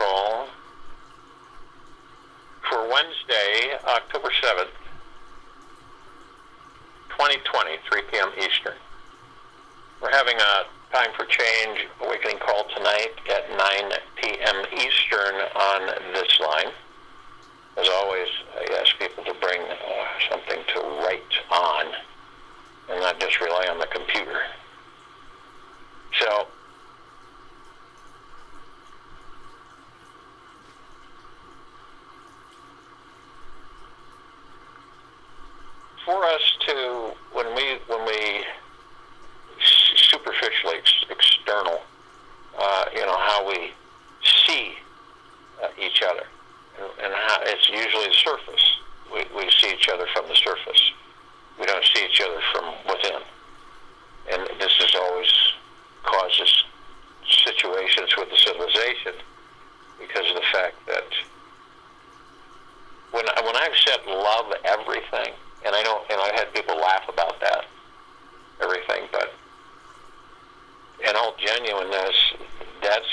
call for Wednesday, October 7th, 2020, 3 p.m. Eastern. We're having a Time for Change Awakening call tonight at 9 p.m. Eastern on this line. As always, I ask people to bring something to write on and not just rely on the computer. So, for us to, when we superficially external, how we see each other, and how it's usually the surface. We see each other from the surface. We don't see each other from within, and this has always causes situations with the civilization because of the fact that when I've said love everything, and I know, and I've had people laugh about that, everything, but in all genuineness, that's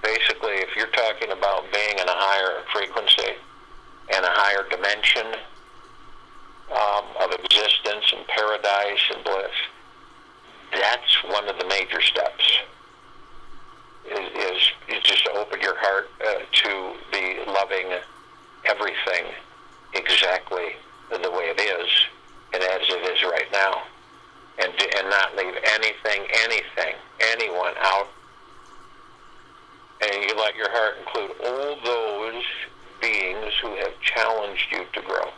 basically, if you're talking about being in a higher frequency and a higher dimension of existence and paradise and bliss, that's one of the major steps, is just to open your heart to be loving everything exactly the way it is and as it is right now, and not leave anything, anyone out, and you let your heart include all those beings who have challenged you to grow.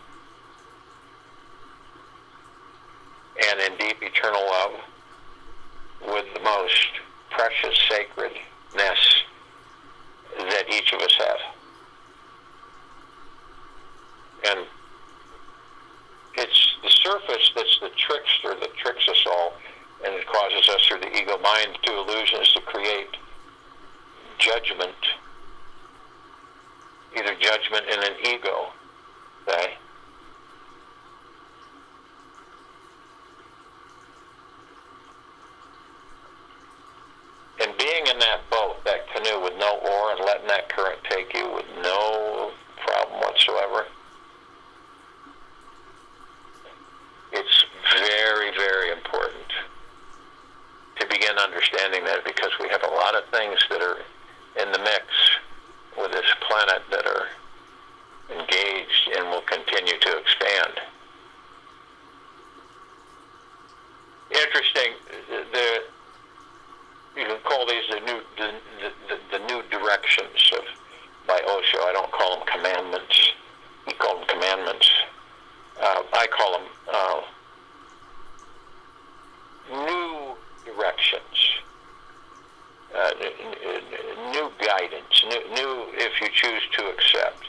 And in deep eternal love, with the most precious sacredness that each of us have. And it's the surface that's the trickster that tricks us all, and it causes us through the ego mind to illusions to create judgment, either judgment in an ego, okay? And being in that boat, that canoe with no oar, and letting that current take you with no problem whatsoever, it's very, very important to begin understanding that, because we have a lot of things that are in the mix with this planet that are engaged and will continue to expand. Interesting, you can call these the new directions by Osho. I don't call them commandments. He called them commandments. I call them new directions, new guidance, new if you choose to accept.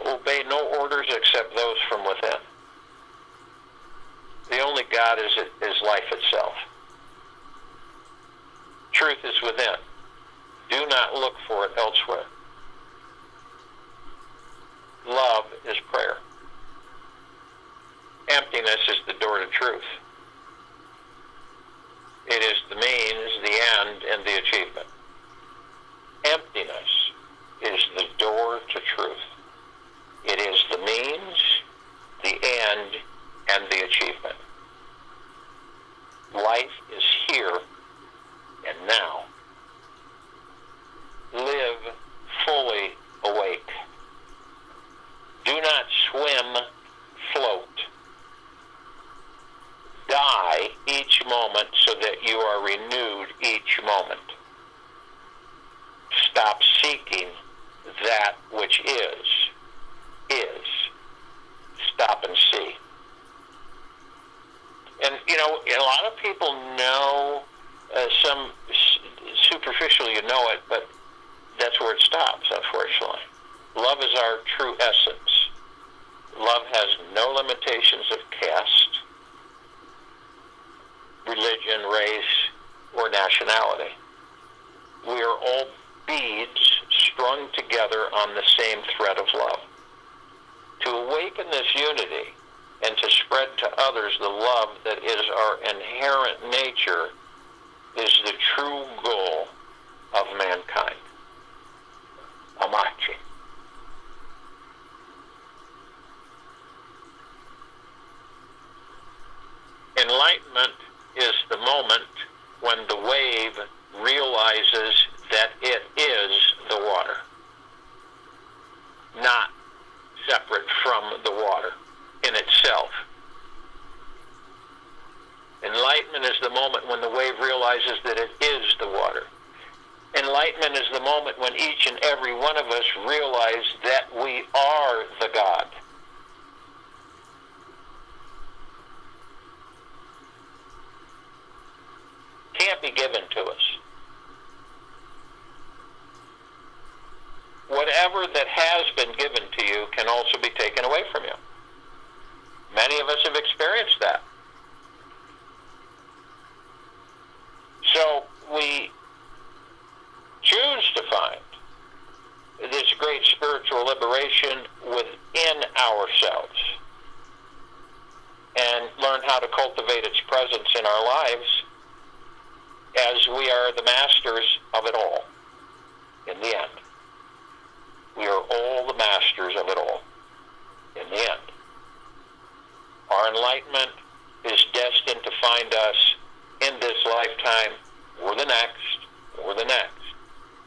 Obey no orders except those from within. The only God is life itself. Truth is within. Do not look for it elsewhere. Love is prayer. Emptiness is the door to truth. It is the means, the end, and the achievement. Emptiness is the door to truth. It is the means, the end, and the achievement. Life is here and now. Live fully awake. Do not swim, float. Die each moment so that you are renewed each moment. Stop seeking that which is. Stop and see. And, a lot of people know, some superficially you know it, but that's where it stops, unfortunately. Love is our true essence. Love has no limitations of caste, religion, race, or nationality. We are all beads strung together on the same thread of love. To awaken this unity and to spread to others the love that is our inherent nature is the true goal of mankind. Enlightenment is the moment when the wave realizes that it is the water, not separate from the water in itself. Enlightenment is the moment when the wave realizes that it is the water. Enlightenment is the moment when each and every one of us realize that we are the God. Can't be given to us. Whatever that has been given to you can also be taken away from you. Many of us have experienced that. So we choose to find this great spiritual liberation within ourselves and learn how to cultivate its presence in our lives as we are the masters of it all in the end. We are all the masters of it all in the end. Our enlightenment is destined to find us in this lifetime or the next or the next.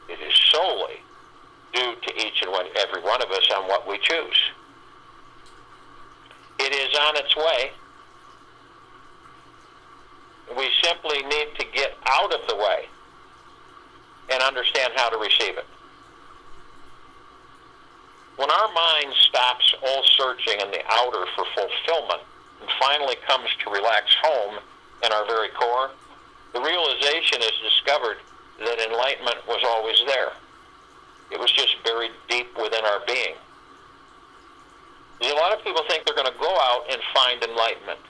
It is solely due to each and every one of us on what we choose. It is on its way. We simply need to get out of the way and understand how to receive it. When our mind stops all searching in the outer for fulfillment and finally comes to relax home in our very core, the realization is discovered that enlightenment was always there. It was just buried deep within our being. A lot of people think they're going to go out and find enlightenment.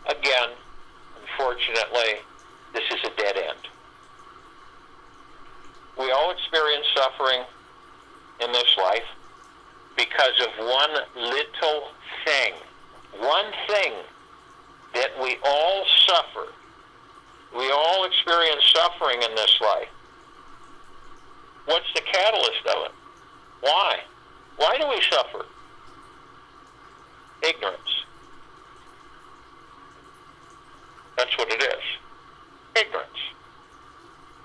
Again, unfortunately, this is a dead end. We all experience suffering in this life because of one little thing. One thing that we all suffer. We all experience suffering in this life. What's the catalyst of it? Why? Why do we suffer? Ignorance. That's what it is. Ignorance.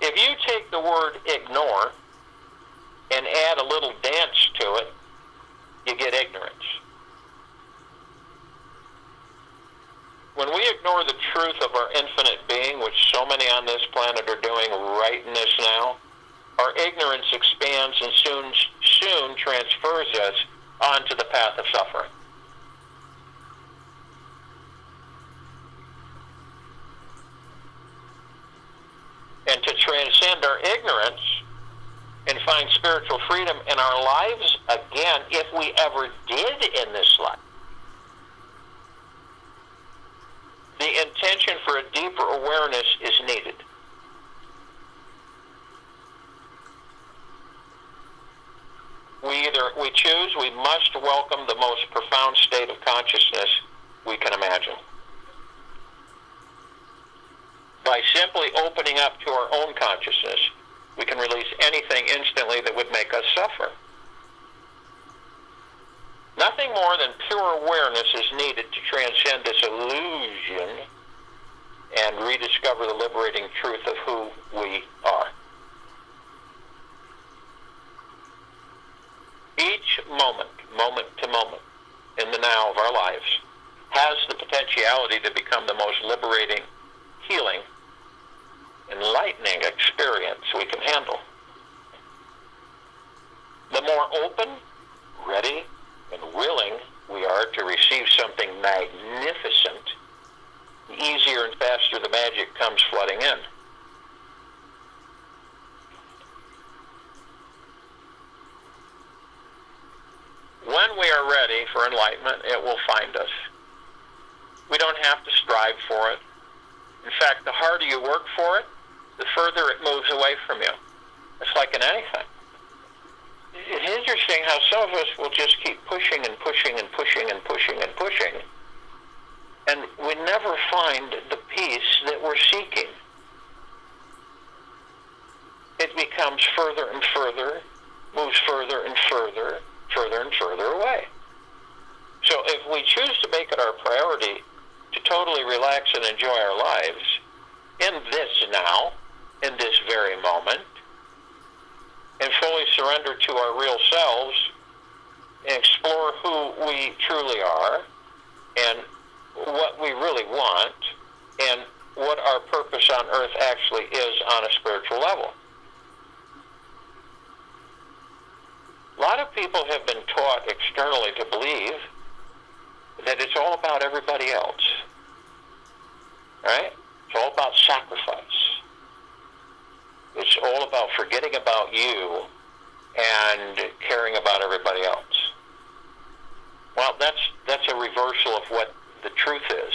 If you take the word ignore and add a little dance to it, you get ignorance. When we ignore the truth of our infinite being, which so many on this planet are doing right in this now, our ignorance expands and soon transfers us onto the path of suffering. And to transcend our ignorance and find spiritual freedom in our lives again, if we ever did in this life, the intention for a deeper awareness is needed. We choose, we must welcome the most profound state of consciousness we can imagine. By simply opening up to our own consciousness, we can release anything instantly that would make us suffer. Nothing more than pure awareness is needed to transcend this illusion and rediscover the liberating truth of who we are. Each moment, moment to moment, in the now of our lives, has the potentiality to become the most liberating, healing, enlightening experience we can handle. The more open, ready, and willing we are to receive something magnificent, the easier and faster the magic comes flooding in. When we are ready for enlightenment, it will find us. We don't have to strive for it. In fact, the harder you work for it, the further it moves away from you. It's like in anything. It's interesting how some of us will just keep pushing and pushing and pushing and pushing and pushing, and we never find the peace that we're seeking. It becomes further and further, moves further and further, further and further away. So if we choose to make it our priority to totally relax and enjoy our lives in this now, in this very moment, and fully surrender to our real selves and explore who we truly are and what we really want and what our purpose on earth actually is on a spiritual level. A lot of people have been taught externally to believe that it's all about everybody else, right? It's all about sacrifice. It's all about forgetting about you and caring about everybody else. Well, that's a reversal of what the truth is.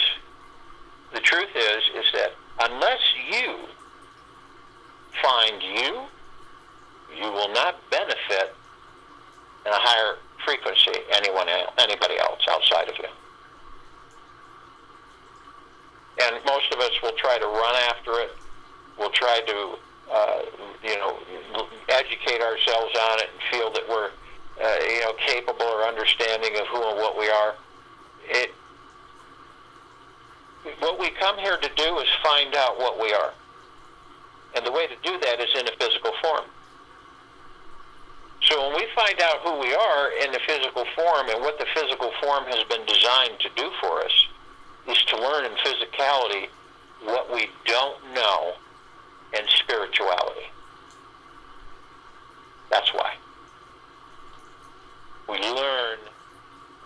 The truth is that unless you find you, you will not benefit in a higher frequency anybody else outside of you. And most of us will try to run after it. We'll try to, educate ourselves on it and feel that we're, capable or understanding of who and what we are. What we come here to do is find out what we are. And the way to do that is in a physical form. So when we find out who we are in the physical form and what the physical form has been designed to do for us is to learn in physicality what we don't know in spirituality. That's why. We learn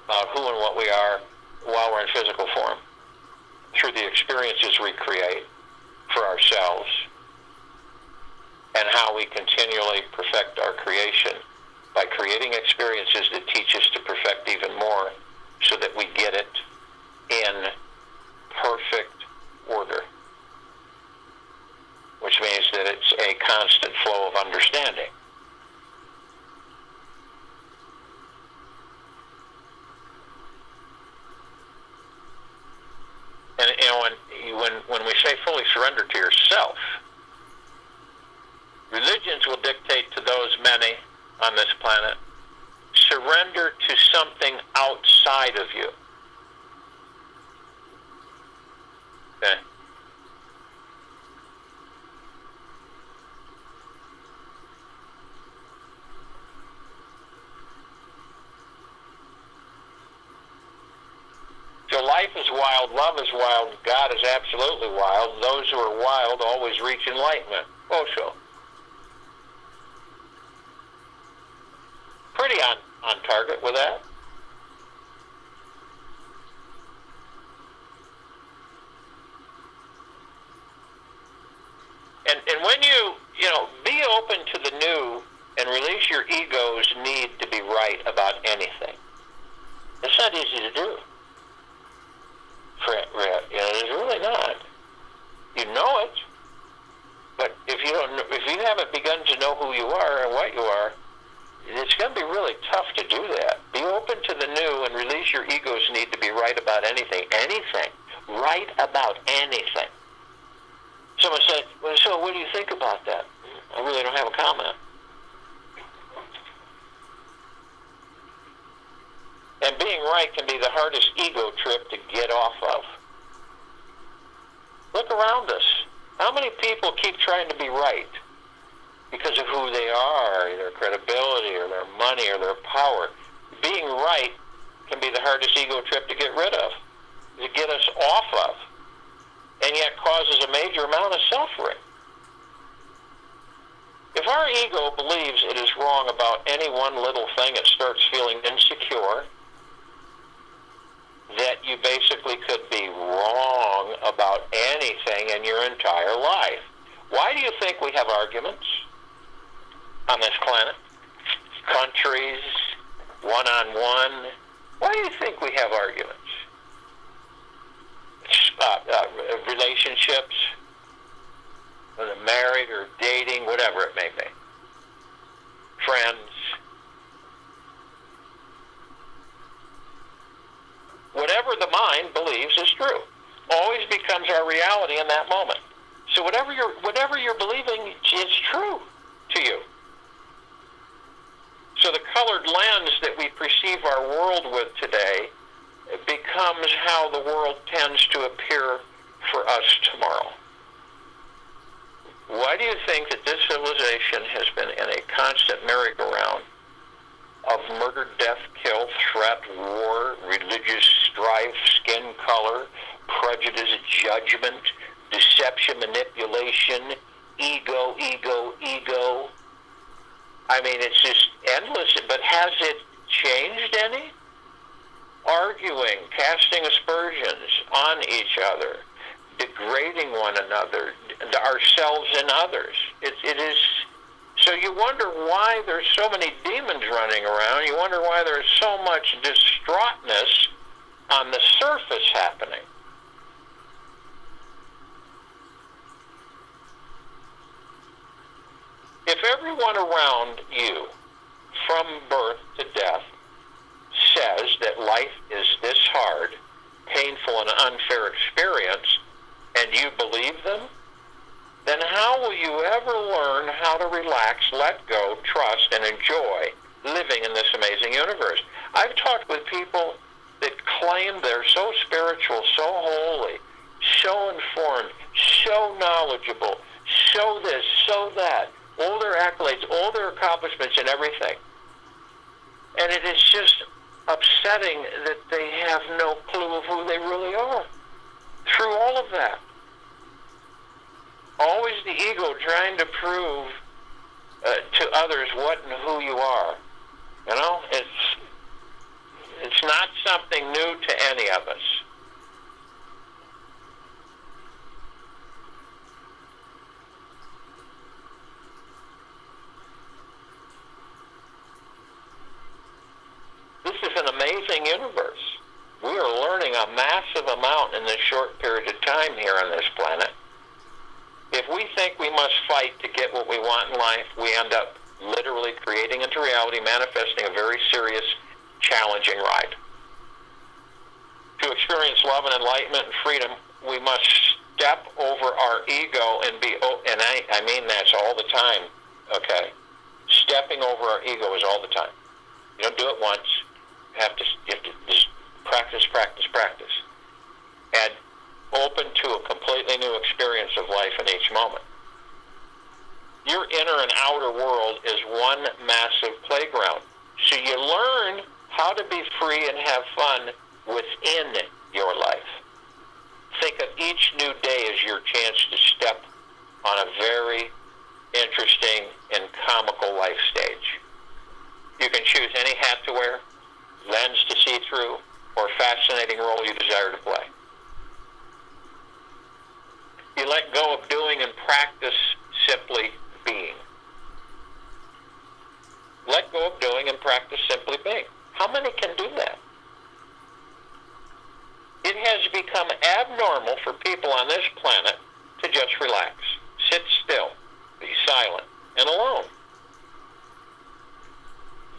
about who and what we are while we're in physical form through the experiences we create for ourselves and how we continually perfect our creation by creating experiences that teach us to perfect even more so that we get it in perfect order, which means that it's a constant flow of understanding. And when we say fully surrender to yourself, religions will dictate to those many on this planet, surrender to something outside of you. Okay? So life is wild, love is wild, God is absolutely wild. Those who are wild always reach enlightenment. Osho. Pretty on target with that. And when you be open to the new and release your ego's need to be right about anything. It's not easy to do. It's really not. You know it, but if you haven't begun to know who you are and what you are, it's going to be really tough to do that. Be open to the new and release your ego's need to be right about anything. Anything. Right about anything. Someone said, well, so what do you think about that? I really don't have a comment. And being right can be the hardest ego trip to get off of. Look around us. How many people keep trying to be right because of who they are, their credibility, or their money, or their power? Being right can be the hardest ego trip to get rid of, to get us off of, and yet causes a major amount of suffering. If our ego believes it is wrong about any one little thing, it starts feeling insecure, that you basically could be wrong about anything in your entire life. Why do you think we have arguments on this planet? Countries, one-on-one. Why do you think we have arguments? Relationships, whether married or dating, whatever it may be. Friends. Whatever the mind believes is true always becomes our reality in that moment. So whatever you're believing is true to you. So the colored lens that we perceive our world with today becomes how the world tends to appear for us tomorrow. Why do you think that this civilization has been in a constant merry-go-round of murder, death, kill, threat, war, religious strife, skin color, prejudice, judgment, deception, manipulation, ego, ego, ego? I mean, it's just endless. But has it changed any? Arguing, casting aspersions on each other, degrading one another, ourselves and others. It is. So you wonder why there's so many demons running around. You wonder why there's so much distraughtness on the surface happening. If everyone around you, from birth to death, says that life is this hard, painful, and unfair experience, and you believe them, then how will you ever learn how to relax, let go, trust, and enjoy living in this amazing universe? I've talked with people that claim they're so spiritual, so holy, so informed, so knowledgeable, so this, so that, all their accolades, all their accomplishments and everything. And it is just upsetting that they have no clue of who they really are through all of that. Always the ego trying to prove to others what and who you are. You know, it's not something new to any of us. This is an amazing universe. We are learning a massive amount in this short period of time here on this planet. If we think we must fight to get what we want in life, we end up literally creating into reality, manifesting a very serious, challenging ride. To experience love and enlightenment and freedom, we must step over our ego and be, and I mean that's all the time, okay? Stepping over our ego is all the time. You don't do it once. You have to just practice, practice, practice. And open to a completely new experience of life in each moment. Your inner and outer world is one massive playground. So you learn how to be free and have fun within your life. Think of each new day as your chance to step on a very interesting and comical life stage. You can choose any hat to wear, lens to see through, or fascinating role you desire to play. You let go of doing and practice simply being. Let go of doing and practice simply being. How many can do that? It has become abnormal for people on this planet to just relax, sit still, be silent, and alone.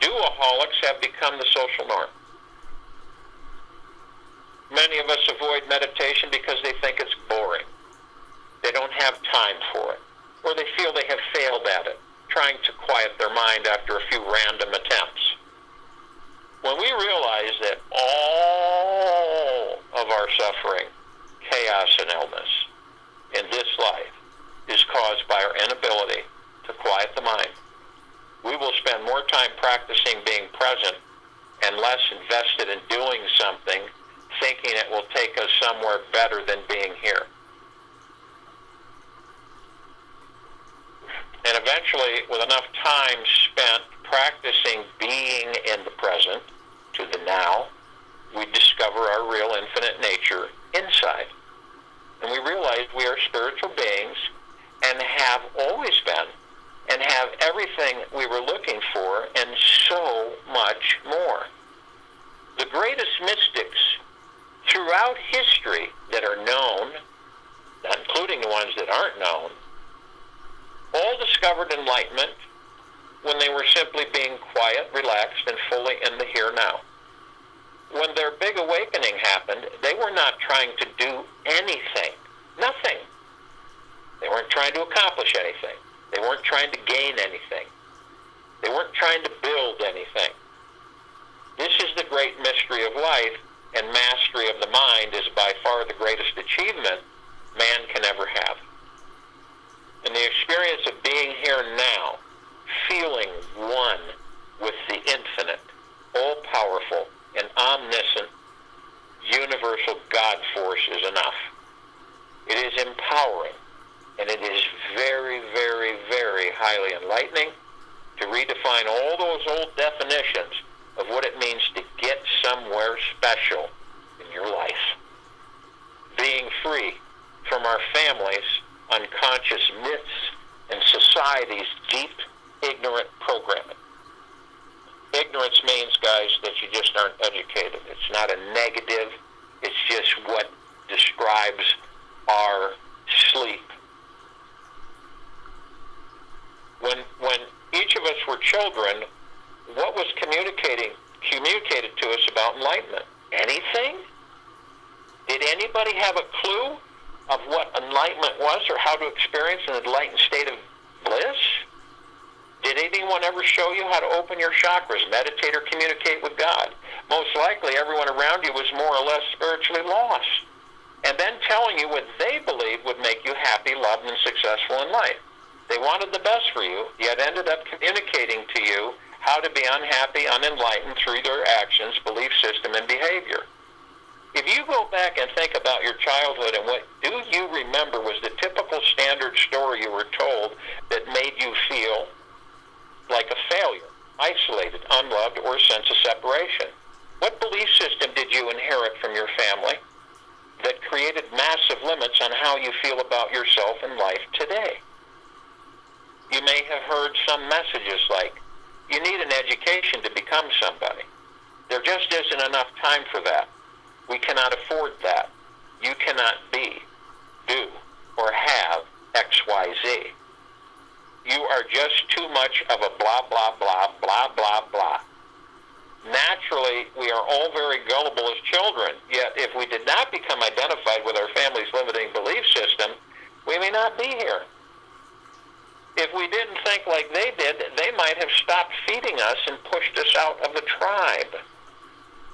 Do-aholics have become the social norm. Many of us avoid meditation because they think it's boring. They don't have time for it, or they feel they have failed at it, trying to quiet their mind after a few random attempts. When we realize that all of our suffering, chaos, and illness in this life is caused by our inability to quiet the mind, we will spend more time practicing being present and less invested in doing something, thinking it will take us somewhere better than being here. And eventually, with enough time spent practicing being in the present to the now, we discover our real infinite nature inside. And we realize we are spiritual beings and have always been and have everything we were looking for and so much more. The greatest mystics throughout history that are known, including the ones that aren't known, all discovered enlightenment when they were simply being quiet, relaxed, and fully in the here now. When their big awakening happened, they were not trying to do anything. Nothing. They weren't trying to accomplish anything. They weren't trying to gain anything. They weren't trying to build anything. This is the great mystery of life, and mastery of the mind is by far the greatest achievement man can ever have. And the experience of being here now, feeling one with the infinite, all-powerful, and omniscient, universal God force is enough. It is empowering, and it is very, very, very highly enlightening to redefine all those old definitions of what it means to get somewhere special in your life. Being free from our families' unconscious myths and society's deep, ignorant programming. Ignorance means, guys, that you just aren't educated. It's not a negative. It's just what describes our sleep. When each of us were children, what was communicated to us about enlightenment? Anything? Did anybody have a clue of what enlightenment was or how to experience an enlightened state of bliss? Did anyone ever show you how to open your chakras, meditate, or communicate with God? Most likely everyone around you was more or less spiritually lost, and then telling you what they believed would make you happy, loved, and successful in life. They wanted the best for you, yet ended up communicating to you how to be unhappy, unenlightened through their actions, belief system, and behavior. If you go back and think about your childhood and what do you remember was the typical standard story you were told that made you feel like a failure, isolated, unloved, or a sense of separation? What belief system did you inherit from your family that created massive limits on how you feel about yourself and life today? You may have heard some messages like, you need an education to become somebody. There just isn't enough time for that. We cannot afford that. You cannot be, do, or have X, Y, Z. You are just too much of a blah, blah, blah, blah, blah, blah. Naturally, we are all very gullible as children, yet if we did not become identified with our family's limiting belief system, we may not be here. If we didn't think like they did, they might have stopped feeding us and pushed us out of the tribe.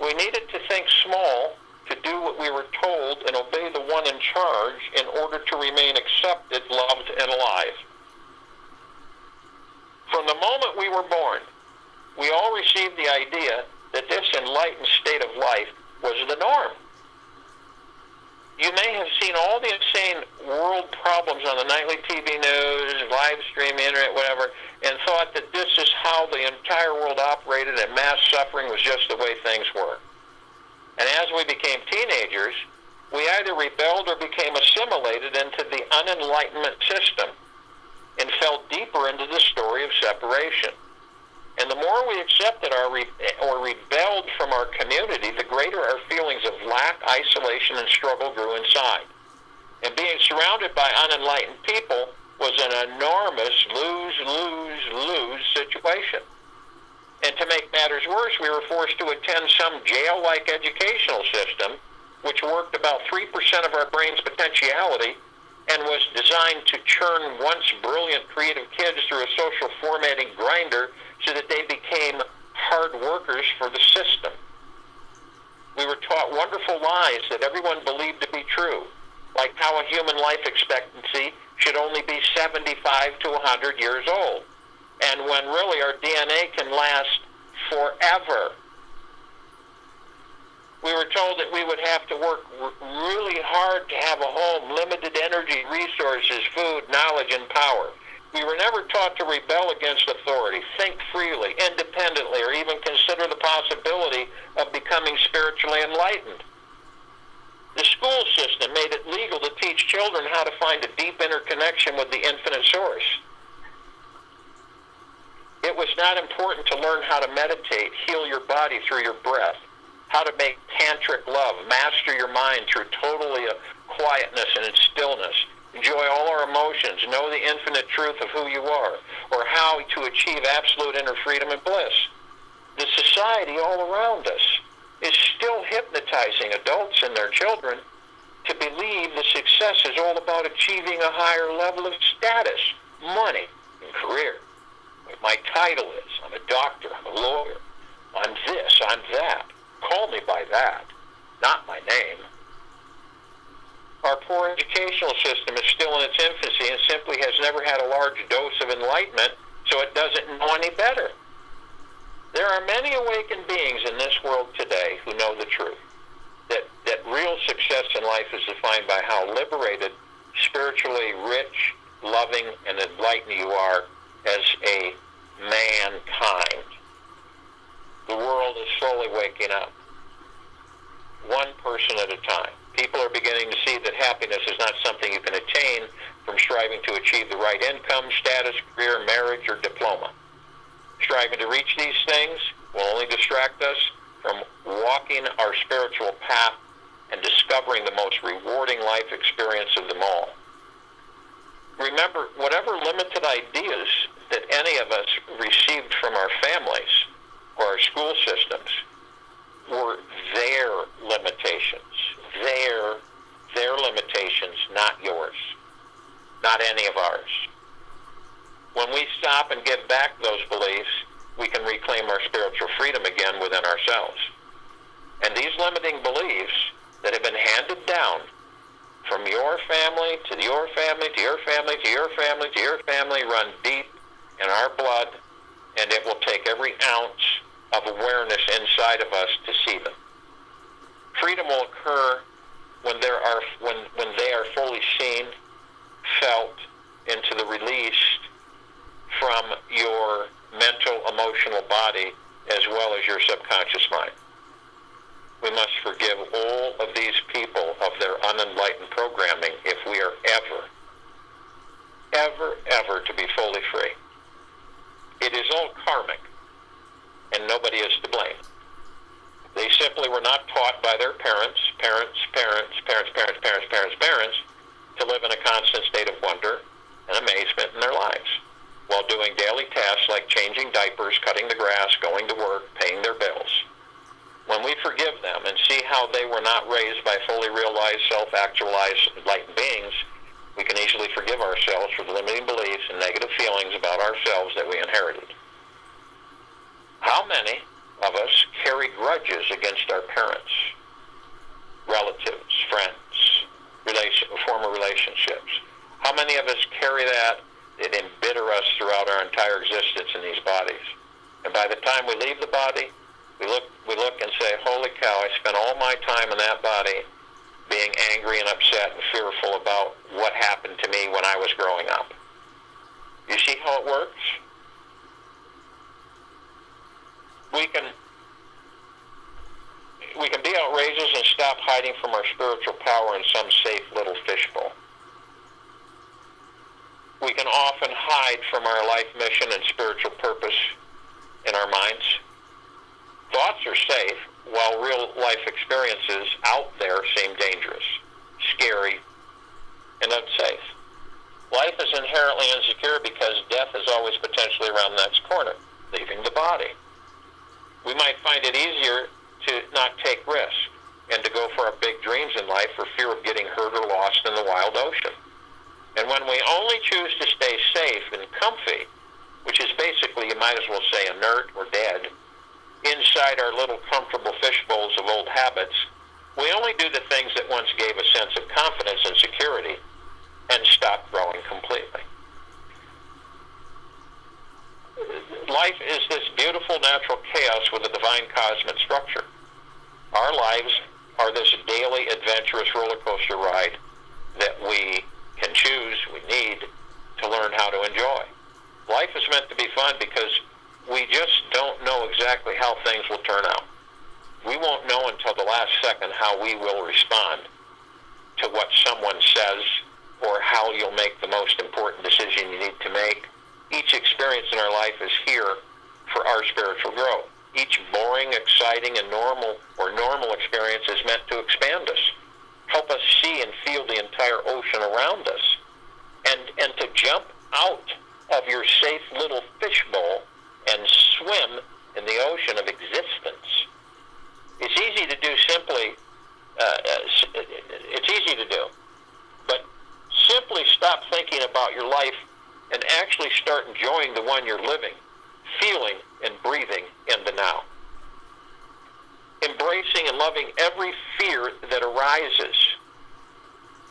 We needed to think small, to do what we were told, and obey the one in charge in order to remain accepted, loved, and alive. From the moment we were born, we all received the idea that this enlightened state of life was the norm. You may have seen all the insane world problems on the nightly TV news, live stream, internet, whatever, and thought that this is how the entire world operated and mass suffering was just the way things were. And as we became teenagers, we either rebelled or became assimilated into the unenlightenment system and fell deeper into the story of separation. And the more we accepted or rebelled from our community, the greater our feelings of lack, isolation, and struggle grew inside. And being surrounded by unenlightened people was an enormous lose-lose-lose situation. And to make matters worse, we were forced to attend some jail-like educational system, which worked about 3% of our brain's potentiality and was designed to churn once brilliant creative kids through a social formatting grinder so that they became hard workers for the system. We were taught wonderful lies that everyone believed to be true, like how a human life expectancy should only be 75 to 100 years old, and when really our DNA can last forever. We were told that we would have to work really hard to have a home, limited energy, resources, food, knowledge, and power. We were never taught to rebel against authority, think freely, independently, or even consider the possibility of becoming spiritually enlightened. The school system made it legal to teach children how to find a deep interconnection with the infinite source. It was not important to learn how to meditate, heal your body through your breath, how to make tantric love, master your mind through totally quietness and stillness, enjoy all our emotions, know the infinite truth of who you are, or how to achieve absolute inner freedom and bliss. The society all around us is still hypnotizing adults and their children to believe the success is all about achieving a higher level of status, money, and career. What my title is, I'm a doctor, I'm a lawyer, I'm this, I'm that. Call me by that. not my name. Our poor educational system is still in its infancy and simply has never had a large dose of enlightenment, so it doesn't know any better. There are many awakened beings in this world today who know the truth, that real success in life is defined by how liberated, spiritually rich, loving, and enlightened you are as a mankind. The world is slowly waking up, one person at a time. People are beginning to see that happiness is not something you can attain from striving to achieve the right income, status, career, marriage, or diploma. Striving to reach these things will only distract us from walking our spiritual path and discovering the most rewarding life experience of them all. Remember, whatever limited ideas that any of us received from our families or our school systems were their limitations. Their limitations, not yours. Not any of ours. When we stop and give back those beliefs, we can reclaim our spiritual freedom again within ourselves. And these limiting beliefs that have been handed down from your family to your family to your family to your family to your family run deep in our blood, and it will take every ounce of awareness inside of us to see them. Freedom will occur when they are fully seen, felt, into the released from your mental, emotional body as well as your subconscious mind. We must forgive all of these people of their unenlightened programming if we are ever to be fully free. It is all karmic, and nobody is to blame. They simply were not taught by their parents to live in a constant state of wonder and amazement in their lives, while doing daily tasks like changing diapers, cutting the grass, going to work, paying their bills. When we forgive them and see how they were not raised by fully realized, self-actualized, enlightened beings, we can easily forgive ourselves for the limiting beliefs and negative feelings about ourselves that we inherited. How many of us carry grudges against our parents, relatives, friends, former relationships? How many of us carry that? It embitter us throughout our entire existence in these bodies. And by the time we leave the body, we look and say, holy cow, I spent all my time in that body being angry and upset and fearful about what happened to me when I was growing up. You see how it works? We can be outrageous and stop hiding from our spiritual power in some safe little fishbowl. We can often hide from our life mission and spiritual purpose in our minds. Thoughts are safe, while real life experiences out there seem dangerous, scary, and unsafe. Life is inherently insecure because death is always potentially around the next corner, leaving the body. We might find it easier to not take risks and to go for our big dreams in life for fear of getting hurt or lost in the wild ocean. And when we only choose to stay safe and comfy, which is basically, you might as well say, inert or dead, inside our little comfortable fishbowls of old habits, we only do the things that once gave a sense of confidence and security and stop growing completely. Life is this beautiful natural chaos with a divine cosmic structure. Our lives are this daily adventurous roller coaster ride that we can choose, we need to learn how to enjoy. Life is meant to be fun because we just don't know exactly how things will turn out. We won't know until the last second how we will respond to what someone says or how you'll make the most important decision you need to make. Each experience in our life is here for our spiritual growth. Each boring, exciting, and normal experience is meant to expand us, help us see and feel the entire ocean around us, and to jump out of your safe little fishbowl and swim in the ocean of existence. It's easy to do it's easy to do, but simply stop thinking about your life and actually start enjoying the one you're living, feeling and breathing in the now. embracing and loving every fear that arises.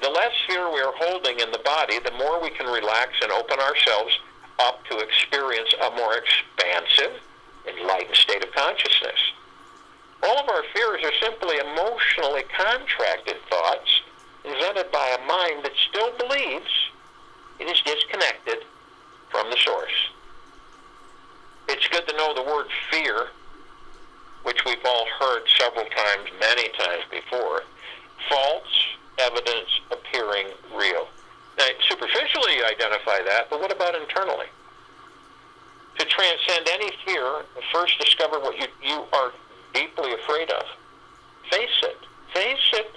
The less fear we are holding in the body, the more we can relax and open ourselves up to experience a more expansive, enlightened state of consciousness. All of our fears are simply emotionally contracted thoughts invented by a mind that still believes it is disconnected from the source. It's good to know the word fear, which we've all heard several times, many times before. False evidence appearing real. Now, superficially you identify that, but what about internally? To transcend any fear, first discover what you are deeply afraid of. Face it. Face it.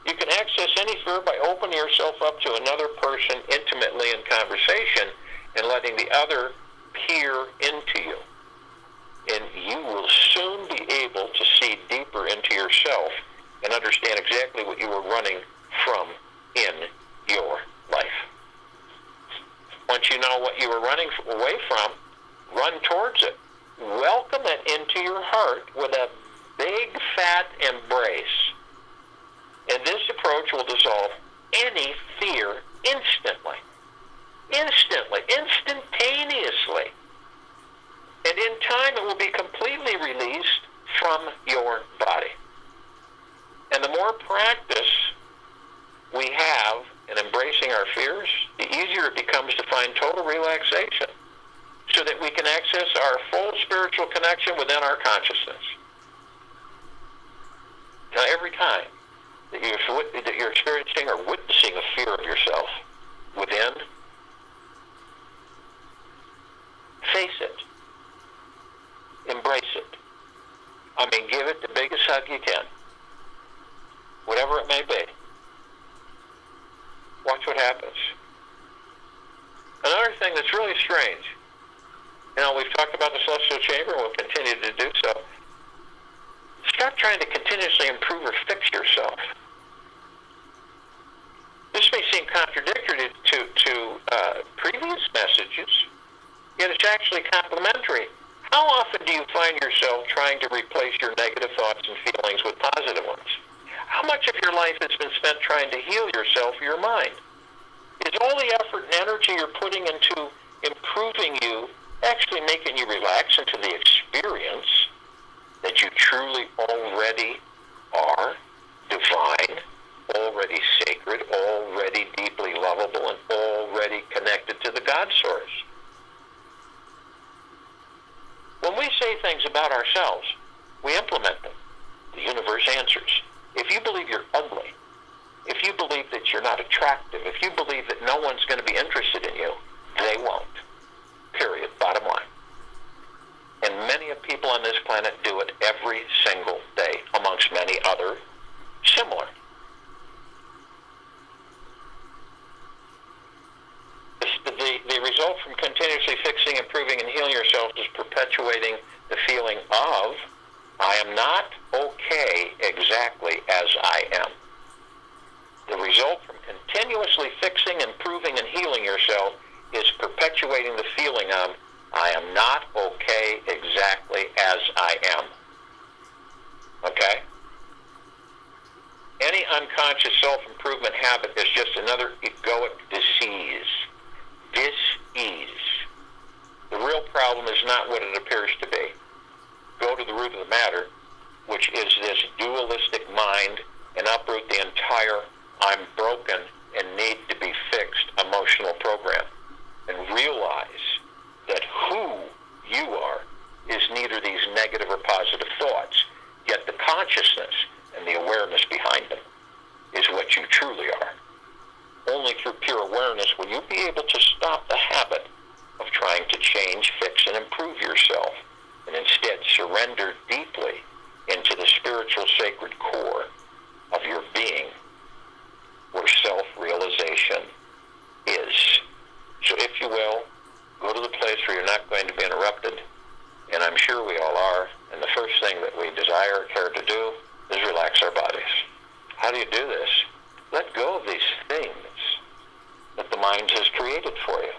You can access any fear by opening yourself up to another person intimately in conversation and letting the other peer into you. And you will soon be able to see deeper into yourself and understand exactly what you were running from in your life. Once you know what you were running away from, run towards it. Welcome it into your heart with a big, fat embrace. And this approach will dissolve any fear instantly. Instantly. Instantaneously. And in time, it will be completely released from your body. And the more practice we have in embracing our fears, the easier it becomes to find total relaxation so that we can access our full spiritual connection within our consciousness. Now, every time that you're experiencing or witnessing a fear of yourself within, face it. Embrace it. I mean, give it the biggest hug you can. Whatever it may be. Watch what happens. Another thing that's really strange, we've talked about the celestial chamber and we'll continue to do so. Stop trying to continuously improve or fix yourself. This may seem contradictory to previous messages, yet it's actually complementary. How often do you find yourself trying to replace your negative thoughts and feelings with positive ones? How much of your life has been spent trying to heal yourself or your mind? Is all the effort and energy you're putting into improving you actually making you relax into the experience that you truly already are divine, already sacred, already deeply lovable, and already connected to the God source? When we say things about ourselves, we implement them. The universe answers. If you believe you're ugly, if you believe that you're not attractive, if you believe that no one's going to be interested in you, they won't. Period. Bottom line. And many of people on this planet do it every single day, amongst many other similar. The result from continuously fixing, improving, and healing yourself is perpetuating the feeling of, I am not okay exactly as I am. The result from continuously fixing, improving, and healing yourself is perpetuating the feeling of, I am not okay exactly as I am. Okay? Any unconscious self-improvement habit is just another egoic disease. Dis-ease. The real problem is not what it appears to be. Go to the root of the matter, which is this dualistic mind, and uproot the entire I'm broken and need to be fixed emotional program. And realize that who you are is neither these negative or positive thoughts, yet the consciousness and the awareness behind them is what you truly are. Only through pure awareness will you be able to stop the habit of trying to change, fix, and improve yourself, and instead surrender deeply into the spiritual sacred core of your being, where self-realization is. So if you will, go to the place where you're not going to be interrupted, and I'm sure we all are, and the first thing that we desire or care to do is relax our bodies. How do you do this? Let go of these things that the mind has created for you.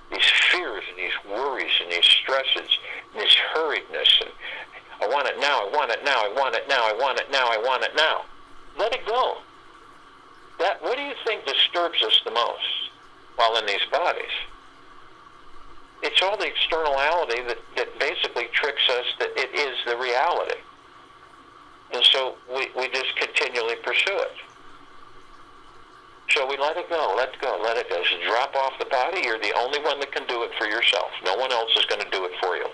These fears and these worries and these stresses and this hurriedness and want it now, I want it now, I want it now, I want it now, I want it now. Let it go. What do you think disturbs us the most while in these bodies? It's all the externality that basically tricks us that it is the reality. And so we just continually pursue it. So we let it go, let it go, let it go. So drop off the body. You're the only one that can do it for yourself. No one else is going to do it for you.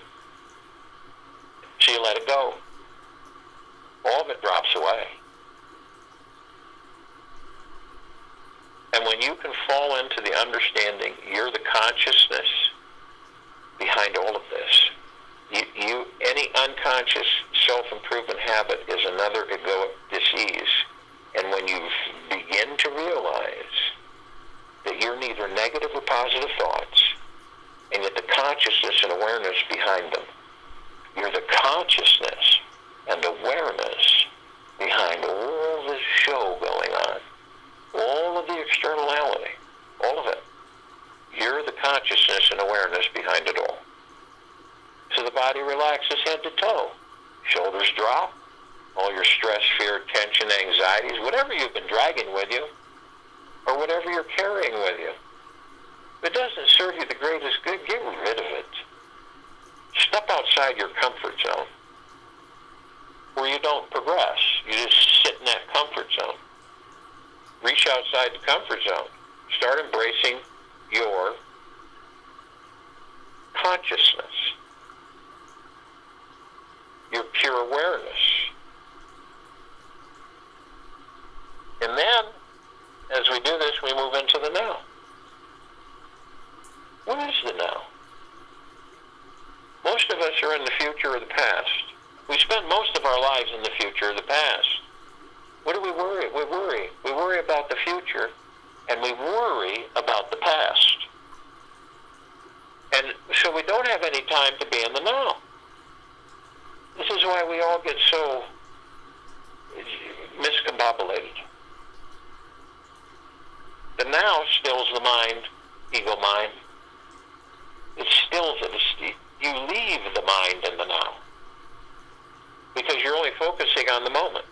So you let it go. All of it drops away. And when you can fall into the understanding you're the consciousness behind all of this, any unconscious self-improvement habit is another egoic disease. And when you begin to realize that you're neither negative or positive thoughts, and yet the consciousness and awareness behind them, you're the consciousness and awareness behind all this show going on, all of the externality, all of it. You're the consciousness and awareness behind it all. So the body relaxes head to toe. Shoulders drop. All your stress, fear, tension, anxieties, whatever you've been dragging with you, or whatever you're carrying with you, if it doesn't serve you the greatest good, get rid of it. Step outside your comfort zone, where you don't progress. You just sit in that comfort zone. Reach outside the comfort zone. Start embracing your consciousness, your pure awareness. And then, as we do this, we move into the now. What is the now? Most of us are in the future or the past. We spend most of our lives in the future or the past. What do we worry? We worry. We worry about the future, and we worry about the past. And so we don't have any time to be in the now. This is why we all get so miscombobulated. The now stills the mind, ego mind. It stills it. You leave the mind in the now, because you're only focusing on the moment.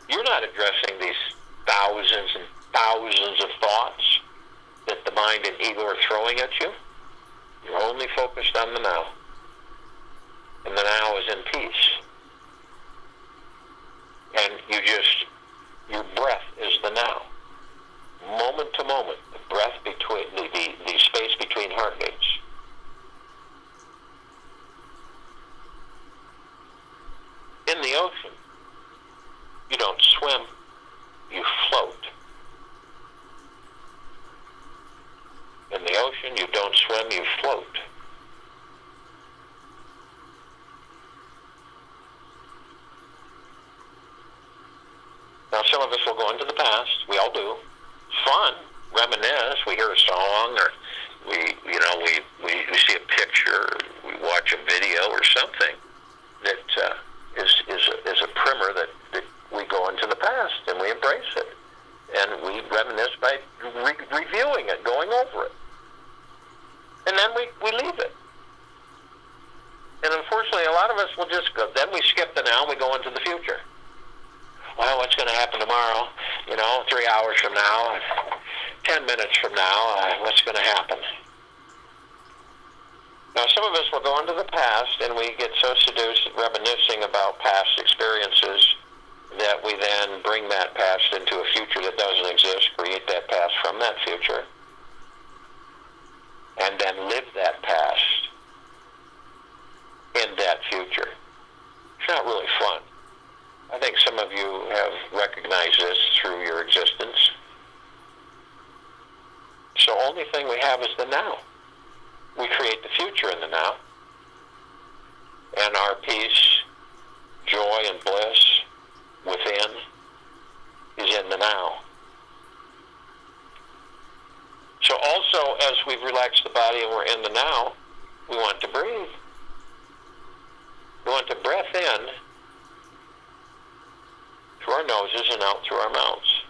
You're not addressing these thousands and thousands of thoughts that the mind and ego are throwing at you. You're only focused on the now. And the now is in peace. And your breath is the now. Moment to moment, the breath between, the space between heartbeats. In the ocean, you don't swim, you float. In the ocean, you don't swim, you float. Now, some of us will go into the past. We all do. It's fun. Reminisce. We hear a song, or we see a picture, or we watch a video or something that is a primer that we go into the past and we embrace it. And we reminisce by reviewing it, going over it. And then we leave it. And unfortunately, a lot of us will just go, then we skip the now and we go into the future. Well, what's going to happen tomorrow? 3 hours from now, 10 minutes from now, what's going to happen? Now, some of us will go into the past, and we get so seduced at reminiscing about past experiences that we then bring that past into a future that doesn't exist, create that past from that future, and then live that past in that future. It's not really fun. I think some of you have recognized this through your existence. So only thing we have is the now. We create the future in the now. And our peace, joy, and bliss within is in the now. So also, as we've relaxed the body and we're in the now, we want to breathe. We want to breath in through our noses and out through our mouths.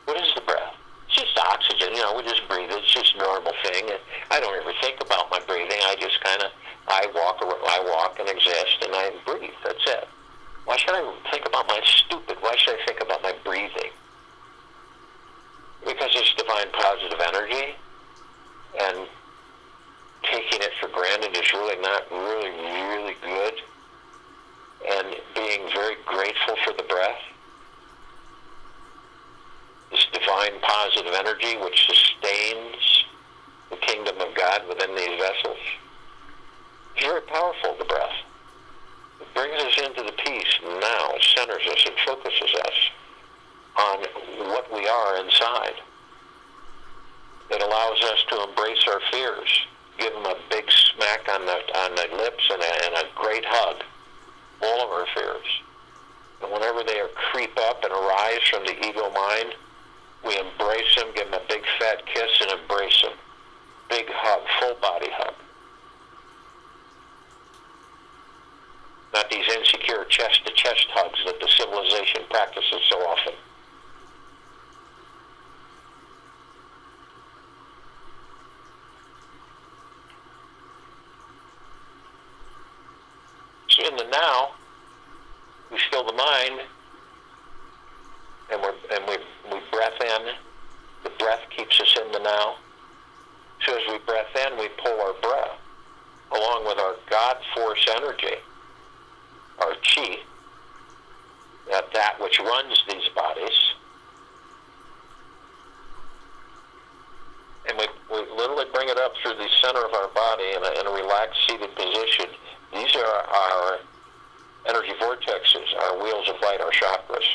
What is the breath? It's just oxygen, we just breathe. It's just a normal thing. And I don't ever think about my breathing. I just I walk mind is really not really good, and being very grateful for the breath, this divine positive energy which sustains the kingdom of God within these vessels. It's very powerful, the breath. It brings us into the peace now. It centers us. It focuses us on what we are inside. It allows us to embrace our fears, give them a big smack on the lips and a great hug, all of our fears. And whenever they creep up and arise from the ego mind, we embrace them, give them a big fat kiss and embrace them. Big hug, full body hug. Not these insecure chest-to-chest hugs that the civilization practices so often. So in the now, we still the mind, and we breath in. The breath keeps us in the now. So as we breath in, we pull our breath along with our God force energy, our chi, that which runs these bodies. And we literally bring it up through the center of our body in a relaxed seated position. These are our energy vortexes, our wheels of light, our chakras.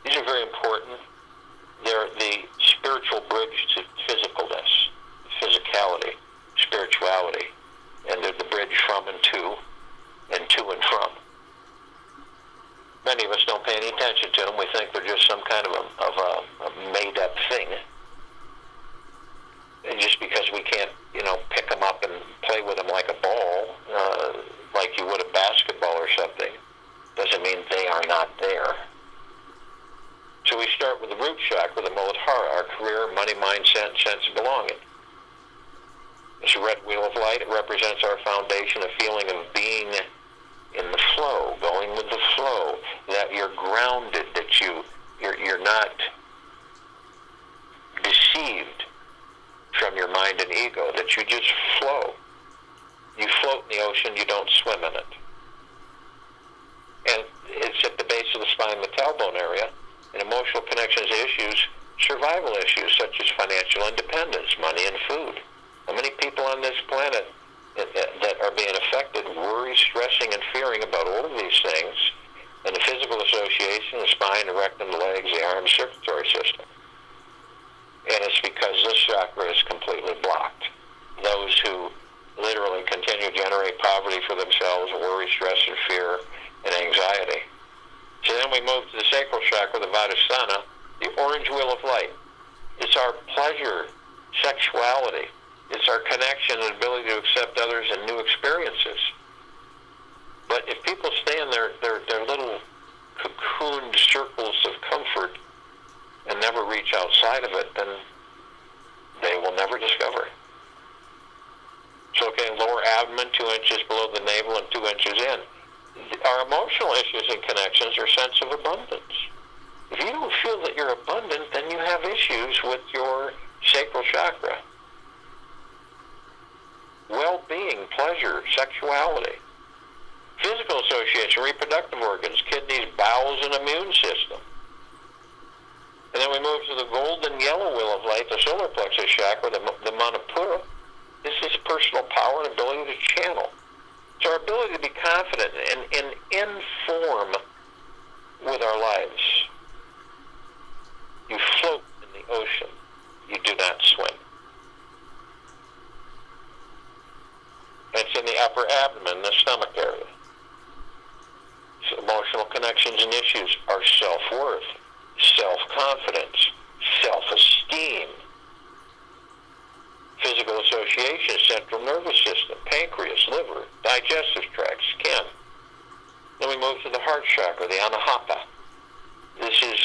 These are very important. They're the spiritual bridge to physicalness, physicality, spirituality. And they're the bridge from and to and from. Many of us don't pay any attention to them. We think they're just some kind of a made-up thing. And just because we can't, pick them up and play with them like a ball, like you would a basketball or something, doesn't mean they are not there. So we start with the root chakra, the Muladhara, our career, money, mindset, and sense of belonging. This red wheel of light, it represents our foundation, a feeling of being in the flow, going with the flow, that you're grounded, that you're not deceived from your mind and ego, that you just flow. You float in the ocean, you don't swim in it. And it's at the base of the spine, the tailbone area, and emotional connections issues, survival issues such as financial independence, money, and food. How many people on this planet that are being affected, worry, stressing, and fearing about all of these things, and the physical association, the spine, the rectum, the legs, the arms, circulatory system. And it's because this chakra is completely blocked. Those who literally continue to generate poverty for themselves, worry, stress, and fear, and anxiety. So then we move to the sacral chakra, the Vadasthana, the orange wheel of light. It's our pleasure, sexuality. It's our connection and ability to accept others and new experiences. But if people stay in their little cocooned circles of comfort and never reach outside of it, then they will never discover. So lower abdomen, 2 inches below the navel and 2 inches in. Our emotional issues and connections are sense of abundance. If you don't feel that you're abundant, then you have issues with your sacral chakra. Well-being, pleasure, sexuality, physical association, reproductive organs, kidneys, bowels, and immune system. And then we move to the golden yellow wheel of light, the solar plexus chakra, the Manipura. This is personal power and ability to channel. It's our ability to be confident and inform with our lives. You float in the ocean. You do not swim. It's in the upper abdomen, the stomach area. So emotional connections and issues are self-worth, self-confidence, self-esteem. Physical association, central nervous system, pancreas, liver, digestive tract, skin. Then we move to the heart chakra, the Anahata. This is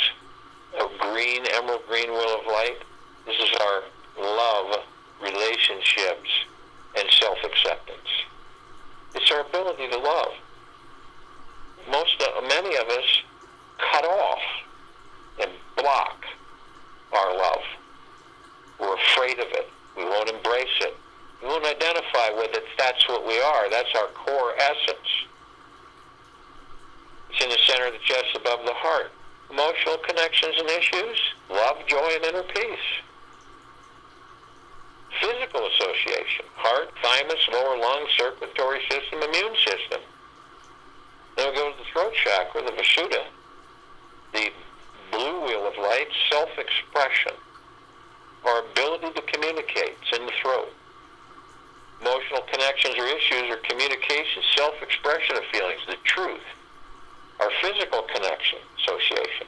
a green, emerald green wheel of light. This is our love, relationships, and self-acceptance. It's our ability to love. Many of us cut off and block our love. We're afraid of it. We won't embrace it. We won't identify with it. That's what we are. That's our core essence. It's in the center of the chest above the heart. Emotional connections and issues, love, joy, and inner peace. Physical association, heart, thymus, lower lung, circulatory system, immune system. Then we go to the throat chakra, the Vishuddha, the blue wheel of light, self-expression, our ability to communicate. It's in the throat. Emotional connections or issues or communication, self-expression of feelings, the truth. Our physical connection, association,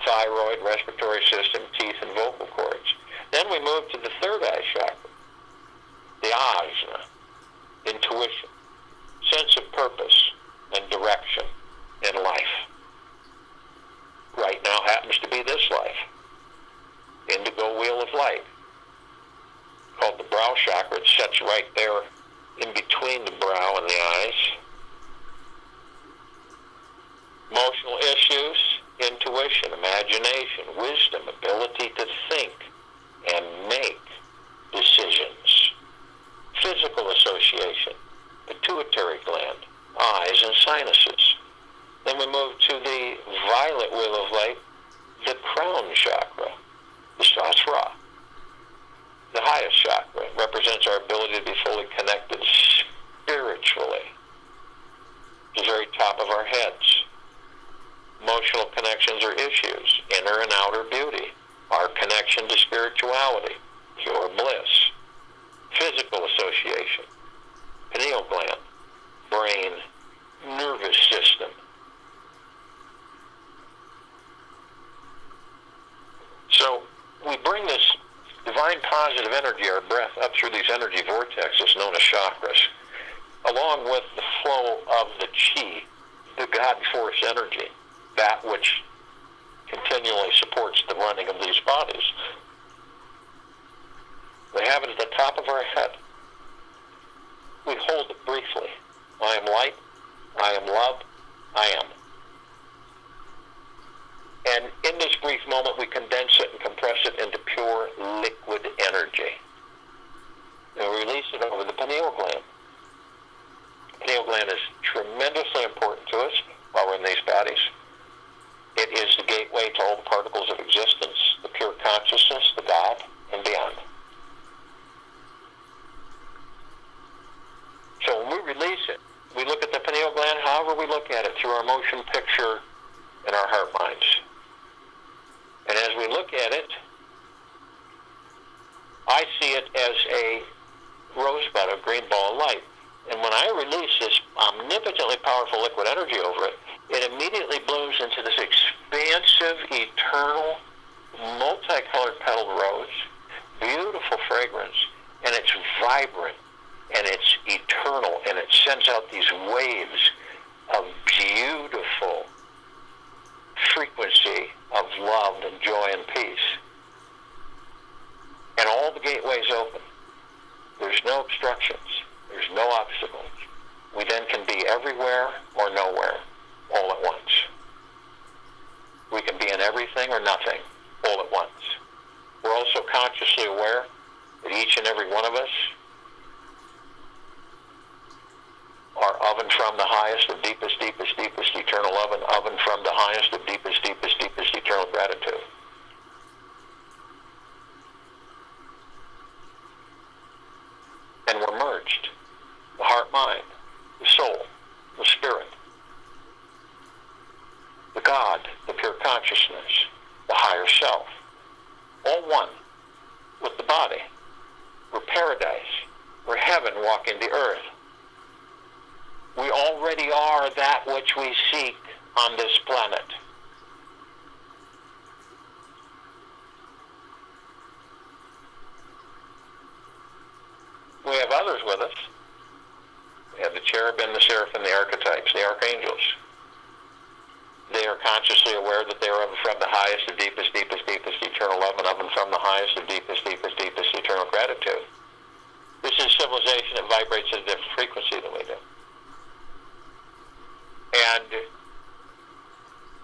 thyroid, respiratory system, teeth, and vocal cords. Then we move to the third eye chakra, the ajna, intuition, sense of purpose and direction in life. Right now happens to be this life. Indigo wheel of light, called the brow chakra. It sits right there in between the brow and the eyes. Emotional issues, intuition, imagination, wisdom, ability to think and make decisions. Physical association, pituitary gland, eyes and sinuses. Then we move to the violet wheel of light, the crown chakra, the sahasrara. The highest chakra represents our ability to be fully connected spiritually. The very top of our heads. Emotional connections or issues, inner and outer beauty, our connection to spirituality, pure bliss. Physical association, pineal gland, brain, nervous system. So we bring this divine positive energy, our breath, up through these energy vortexes known as chakras, along with the flow of the chi, the God force energy, that which continually supports the running of these bodies. We have it at the top of our head. We hold it briefly. I am light. I am love. I am. And in this brief moment, we condense it and compress it into pure liquid energy. And we release it over the pineal gland. The pineal gland is tremendously important to us while we're in these bodies. It is the gateway to all the particles of existence, the pure consciousness, the God, and beyond. So when we release it, we look at the pineal gland however we look at it, through our motion picture and our heart minds. And as we look at it, I see it as a rosebud, a green ball of light. And when I release this omnipotently powerful liquid energy over it, it immediately blooms into this expansive, eternal, multicolored petaled rose, beautiful fragrance, and it's vibrant, and it's eternal, and it sends out these waves of beautiful frequency of love and joy and peace. And all the gateways open. There's no obstructions. There's no obstacles. We then can be everywhere or nowhere all at once. We can be in everything or nothing all at once. We're also consciously aware that each and every one of us are of and from the highest of deepest, deepest, deepest eternal love, and of and from the highest of deepest, deepest, deepest eternal gratitude. And we're merged. The heart, mind, the soul, the spirit, the God, the pure consciousness, the higher self, all one with the body. We're paradise. We're heaven walking the earth. We already are that which we seek on this planet. We have others with us. We have the cherubim, the seraphim, the archetypes, the archangels. They are consciously aware that they are of and from the highest of deepest, deepest, deepest eternal love, and of and from the highest of deepest, deepest, deepest eternal gratitude. This is civilization that vibrates at a different frequency than we do. And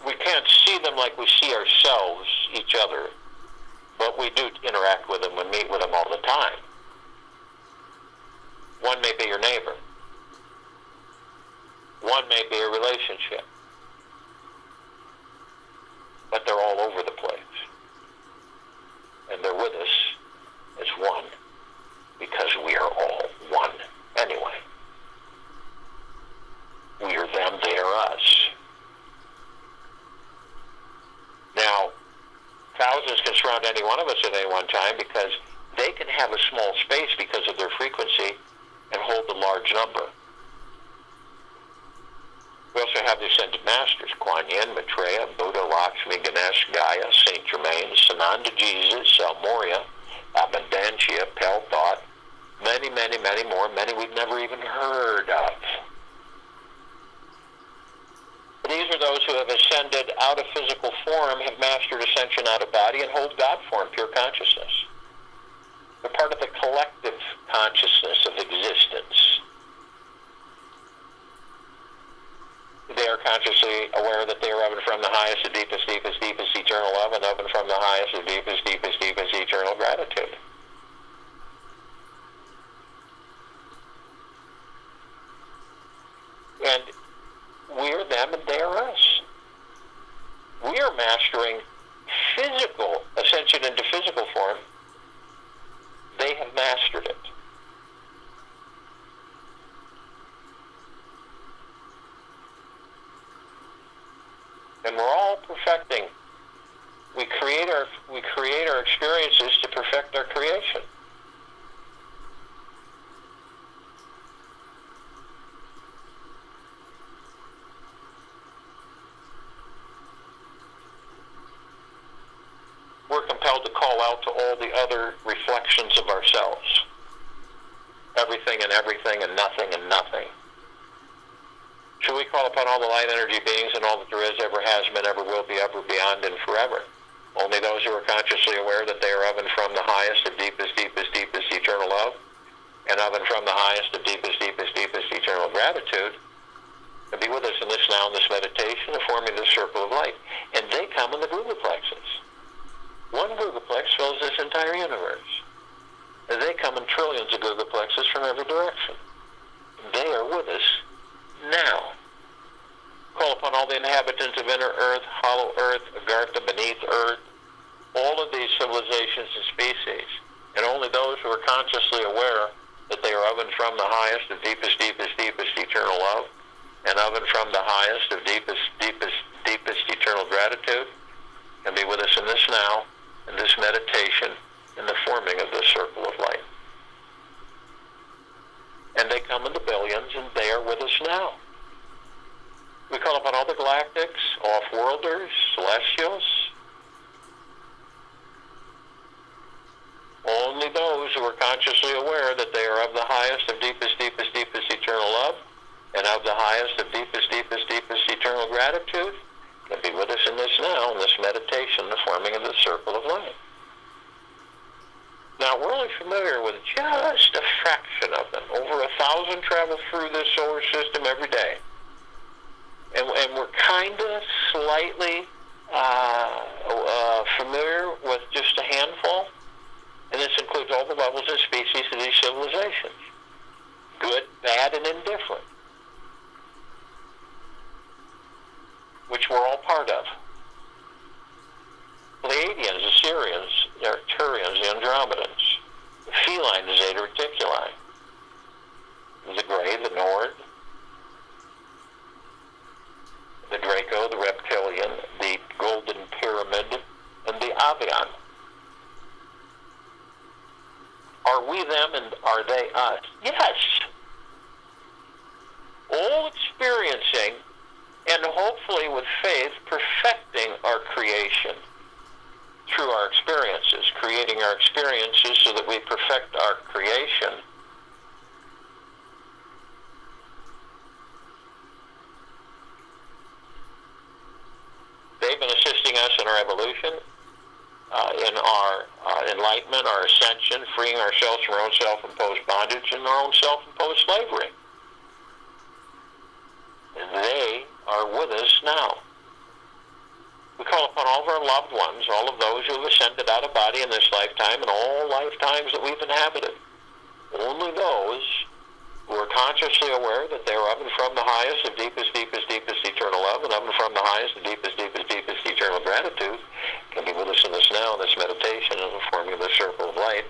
we can't see them like we see ourselves, each other, but we do interact with them and meet with them all the time. One may be your neighbor. One may be a relationship. But they're all over the place. And they're with us as one, because we are all one anyway. We are them, they are us. Now, thousands can surround any one of us at any one time because they can have a small space because of their frequency and hold a large number. We also have the ascended masters, Kuan Yin, Maitreya, Buddha, Lakshmi, Ganesh, Gaia, Saint Germain, Sananda Jesus, Moria, Abundantia, Pell Thought, many, many, many more, many we've never even heard of. These are those who have ascended out of physical form, have mastered ascension out of body, and hold God form, pure consciousness. They're part of the collective consciousness of existence. They are consciously aware that they are of and from the highest, the deepest, deepest, deepest eternal love, and of and from the highest, the deepest, deepest, deepest eternal gratitude. And we're them and they are us. We are mastering physical ascension into physical form. They have mastered it. And we're all perfecting. We create our experiences to perfect our creation. We're compelled to call out to all the other reflections of ourselves. Everything and everything and nothing and nothing. Should we call upon all the light energy beings and all that there is, ever has been, ever will be, ever, beyond, and forever? Only those who are consciously aware that they are of and from the highest, the deepest, deepest, deepest eternal love, and of and from the highest, the deepest, deepest, deepest eternal gratitude, can be with us in this now, in this meditation, of forming this circle of light. And they come in the glucoplexes. One glucoplex fills this entire universe. And they come in trillions of glucoplexes from every direction. They are with us now. Call upon all the inhabitants of inner earth, hollow earth, Agartha, beneath earth, all of these civilizations and species, and only those who are consciously aware that they are of and from the highest of deepest, deepest, deepest eternal love, and of and from the highest of deepest, deepest, deepest eternal gratitude, can be with us in this now, in this meditation, in the forming of this circle of light. And they come in the billions, and they are with us now. We call upon all the galactics, off-worlders, celestials. Only those who are consciously aware that they are of the highest of deepest, deepest, deepest eternal love, and of the highest of deepest, deepest, deepest eternal gratitude, can be with us in this now, in this meditation, the forming of the circle of light. Now, we're only familiar with just a fraction of them. Over 1,000 travel through this solar system every day. And we're kind of slightly familiar with just a handful. And this includes all the levels and species of these civilizations. Good, bad, and indifferent. Which we're all part of. Pleiadians, Assyrians, the Arcturians, the Andromedans, the feline, the Zeta Reticuli, the Grey, the Nord, the Draco, the Reptilian, the Golden Pyramid, and the Avian. Are we them and are they us? Yes. All experiencing and hopefully with faith perfecting our creation through our experiences, creating our experiences so that we perfect our creation. They've been assisting us in our evolution, in our enlightenment, our ascension, freeing ourselves from our own self-imposed bondage and our own self-imposed slavery. And they are with us now. We call upon all of our loved ones, all of those who have ascended out of body in this lifetime and all lifetimes that we've inhabited. Only those who are consciously aware that they are of and from the highest, the deepest, deepest, deepest eternal love, and of and from the highest, the deepest, deepest, deepest eternal gratitude, can be with us in this now, in this meditation, in the forming of the circle of light.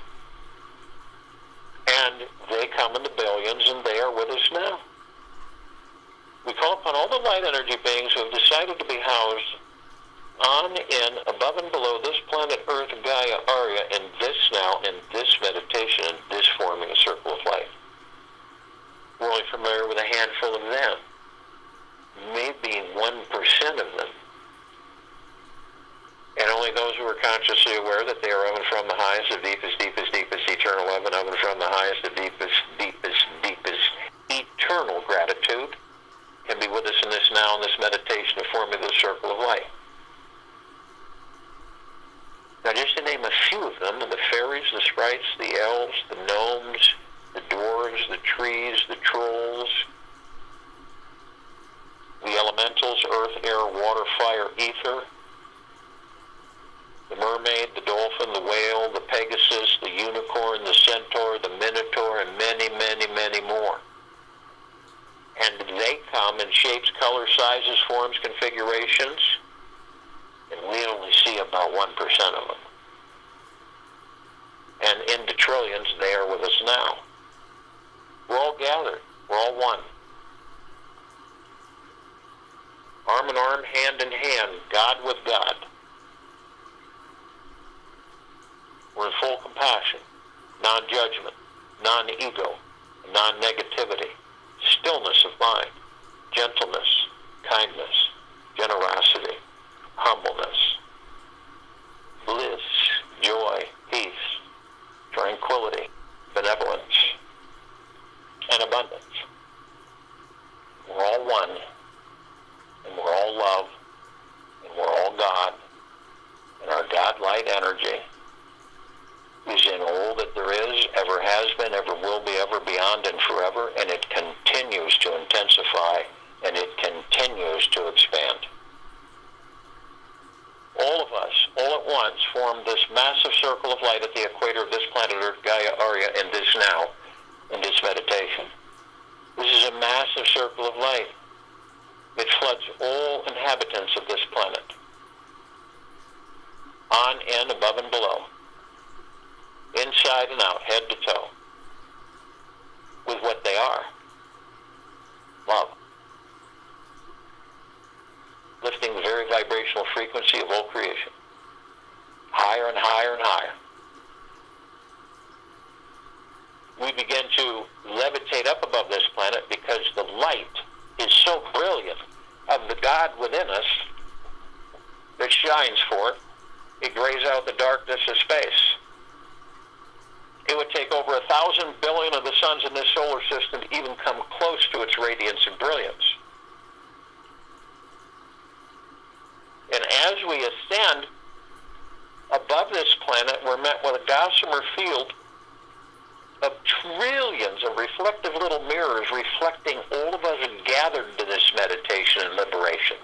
And they come in the billions, and they are with us now. We call upon all the light energy beings who have decided to be housed on, in, above and below this planet Earth, Gaia, Arya, in this now, in this meditation, in this forming a circle of light. We're only familiar with a handful of them, maybe 1% of them. And only those who are consciously aware that they are of and from the highest, the deepest, deepest, deepest eternal love, and of and from the highest, the deepest, deepest, deepest eternal gratitude, can be with us in this now, in this meditation of forming the circle of light. Now, just to name a few of them, the fairies, the sprites, the elves, the gnomes, the dwarves, the trees, the trolls, the elementals, earth, air, water, fire, ether, the mermaid, the dolphin, the whale, the pegasus, the unicorn, the centaur, the minotaur, and many, many, many more. And they come in shapes, colors, sizes, forms, configurations, and we only see about 1% of them. And in the trillions, they are with us now. We're all gathered. We're all one. Arm in arm, hand in hand, God with God. We're in full compassion, non-judgment, non-ego, non-negativity, stillness of mind, gentleness, kindness, generosity, humbleness, bliss, joy, peace, tranquility, benevolence, and abundance. We're all one, and we're all love, and we're all God, and our God-light energy is in all that there is, ever has been, ever will be, ever beyond, and forever, and it continues to intensify, and it continues to expand. All of us, all at once, form this massive circle of light at the equator of this planet Earth, Gaia, Arya, in this now, in this meditation. This is a massive circle of light. It floods all inhabitants of this planet, on, in, above, and below, inside and out, head to toe, with what they are, love. Lifting the very vibrational frequency of all creation, higher and higher and higher. We begin to levitate up above this planet because the light is so brilliant of the God within us that shines forth. It grays out the darkness of space. It would take over 1,000 billion of the suns in this solar system to even come close to its radiance and brilliance. And as we ascend above this planet, we're met with a gossamer field of trillions of reflective little mirrors reflecting all of us gathered to this meditation and liberation.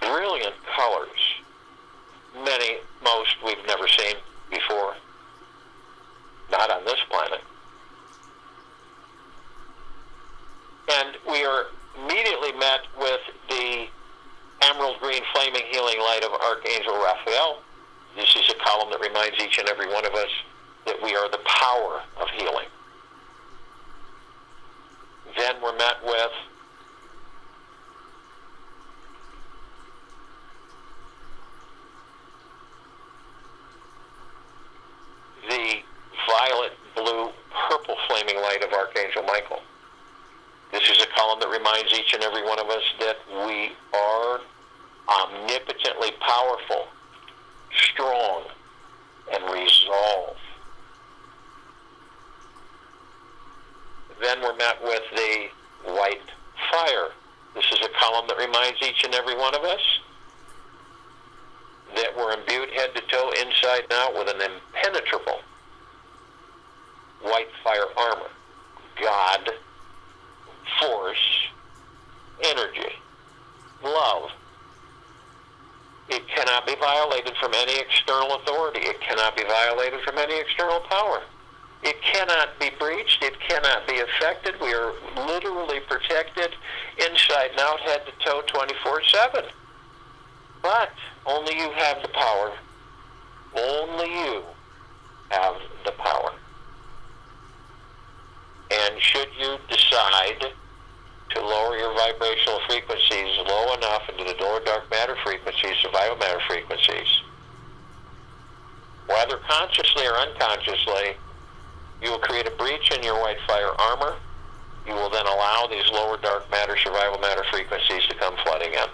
Brilliant colors. Many, most we've never seen before. Not on this planet. And we are immediately met with the emerald green flaming healing light of Archangel Raphael. This is a column that reminds each and every one of us that we are the power of healing. Then we're met with the violet, blue, purple flaming light of Archangel Michael. This is a column that reminds each and every one of us that we are omnipotently powerful, strong, and resolved. Then we're met with the white fire. This is a column that reminds each and every one of us that we're imbued head to toe, inside and out, with an impenetrable white fire armor. God, force, energy, love. It cannot be violated from any external authority. It cannot be violated from any external power. It cannot be breached. It cannot be affected. We are literally protected inside and out, head to toe, 24/7. But only you have the power. Only you have the power. And should you decide to lower your vibrational frequencies low enough into the lower dark matter frequencies, the violet matter frequencies, whether consciously or unconsciously, you will create a breach in your white fire armor. You will then allow these lower dark matter, survival matter frequencies to come flooding in.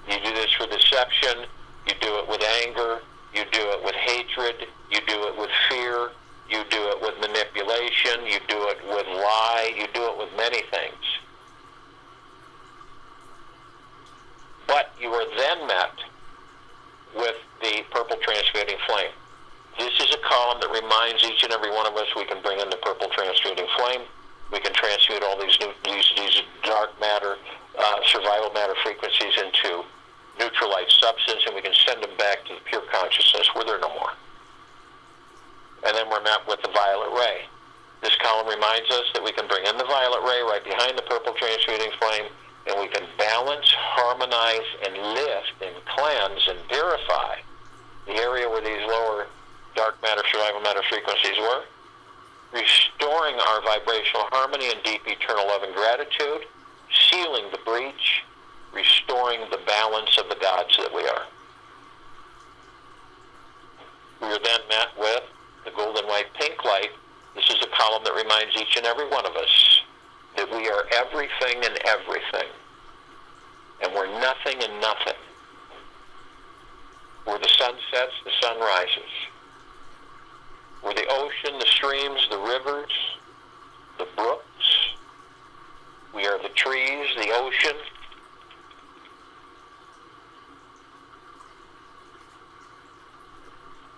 You do this for deception. You do it with anger. You do it with hatred. You do it with fear. You do it with manipulation. You do it with lie. You do it with many things. But you are then met with the purple transmuting flame. This is a column that reminds each and every one of us we can bring in the purple transmuting flame. We can transmute all these dark matter, survival matter frequencies into neutralized substance, and we can send them back to the pure consciousness where they're no more. And then we're met with the violet ray. This column reminds us that we can bring in the violet ray right behind the purple transmuting flame, and we can balance, harmonize, and lift, and cleanse, and purify the area where these lower dark matter, survival matter frequencies were, restoring our vibrational harmony and deep eternal love and gratitude, sealing the breach, restoring the balance of the gods that we are. We are then met with the golden white pink light. This is a column that reminds each and every one of us that we are everything and everything, and we're nothing and nothing. Where the sun sets, the sun rises. Where the ocean, the streams, the rivers, the brooks, we are the trees, the ocean.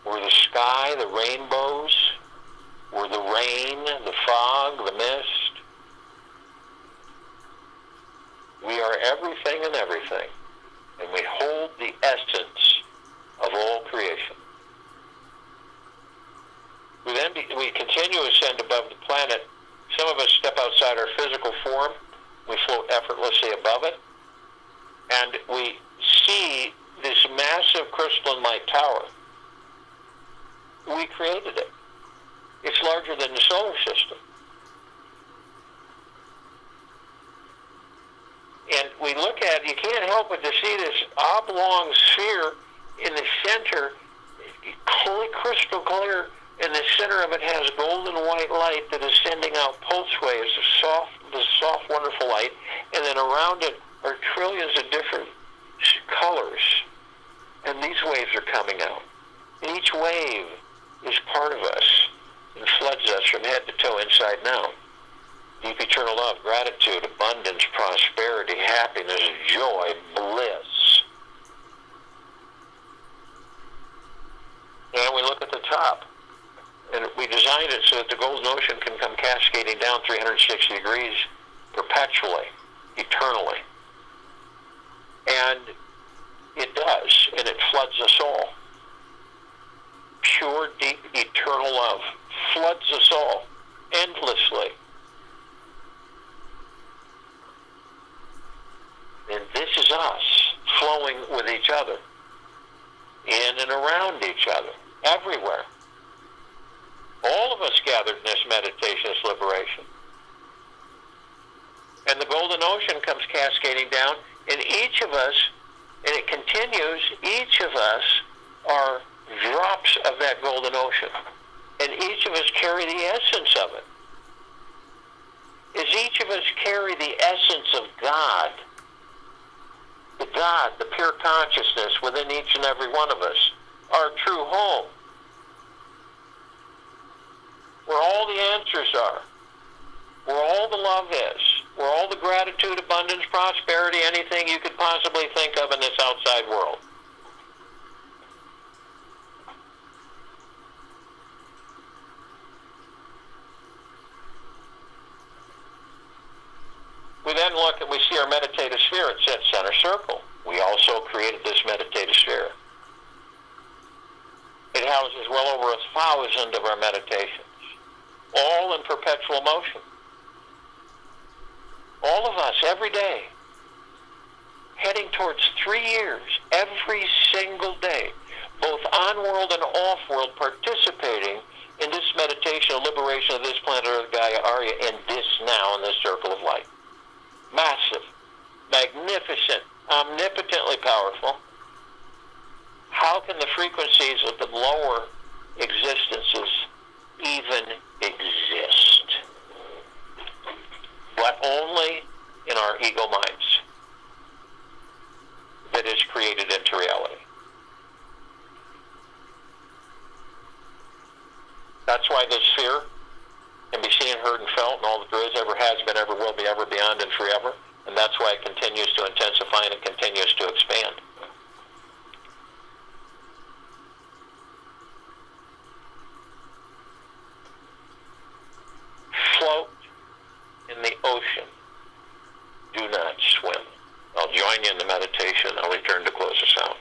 We're the sky, the rainbows. We're the rain, the fog, the mist. We are everything and everything. And we hold the essence of all creation. We continue to ascend above the planet. Some of us step outside our physical form. We float effortlessly above it. And we see this massive crystalline light tower. We created it. It's larger than the solar system. And we look at it, you can't help but to see this oblong sphere in the center, crystal clear. In the center of it has golden white light that is sending out pulse waves of soft, wonderful light. And then around it are trillions of different colors. And these waves are coming out. And each wave is part of us and floods us from head to toe, inside and out. Deep eternal love, gratitude, abundance, prosperity, happiness, joy, bliss. And we look at the top. And we designed it so that the golden ocean can come cascading down 360 degrees perpetually, eternally. And it does, and it floods us all. Pure, deep, eternal love floods us all endlessly. And this is us flowing with each other, in and around each other, everywhere. All of us gathered in this meditation, this liberation. And the golden ocean comes cascading down, and each of us, and it continues, each of us are drops of that golden ocean. And each of us carry the essence of it. As each of us carry the essence of God, the pure consciousness within each and every one of us, our true home, where all the answers are, where all the love is, where all the gratitude, abundance, prosperity, anything you could possibly think of in this outside world. We then look and we see our meditative sphere at center circle. We also created this meditative sphere. It houses well over 1,000 of our meditations, all in perpetual motion. All of us, every day, heading towards 3 years, every single day, both on-world and off-world, participating in this meditation of liberation of this planet Earth, Gaia, Arya, in this now, in this circle of light. Massive, magnificent, omnipotently powerful. How can the frequencies of the lower existences even exist? But only in our ego minds that is created into reality. That's why this fear can be seen, heard, and felt, and all that there is, ever has been, ever will be, ever beyond, and forever. And that's why it continues to intensify and it continues to expand. Float in the ocean. Do not swim. I'll join you in the meditation. I'll return to close us out.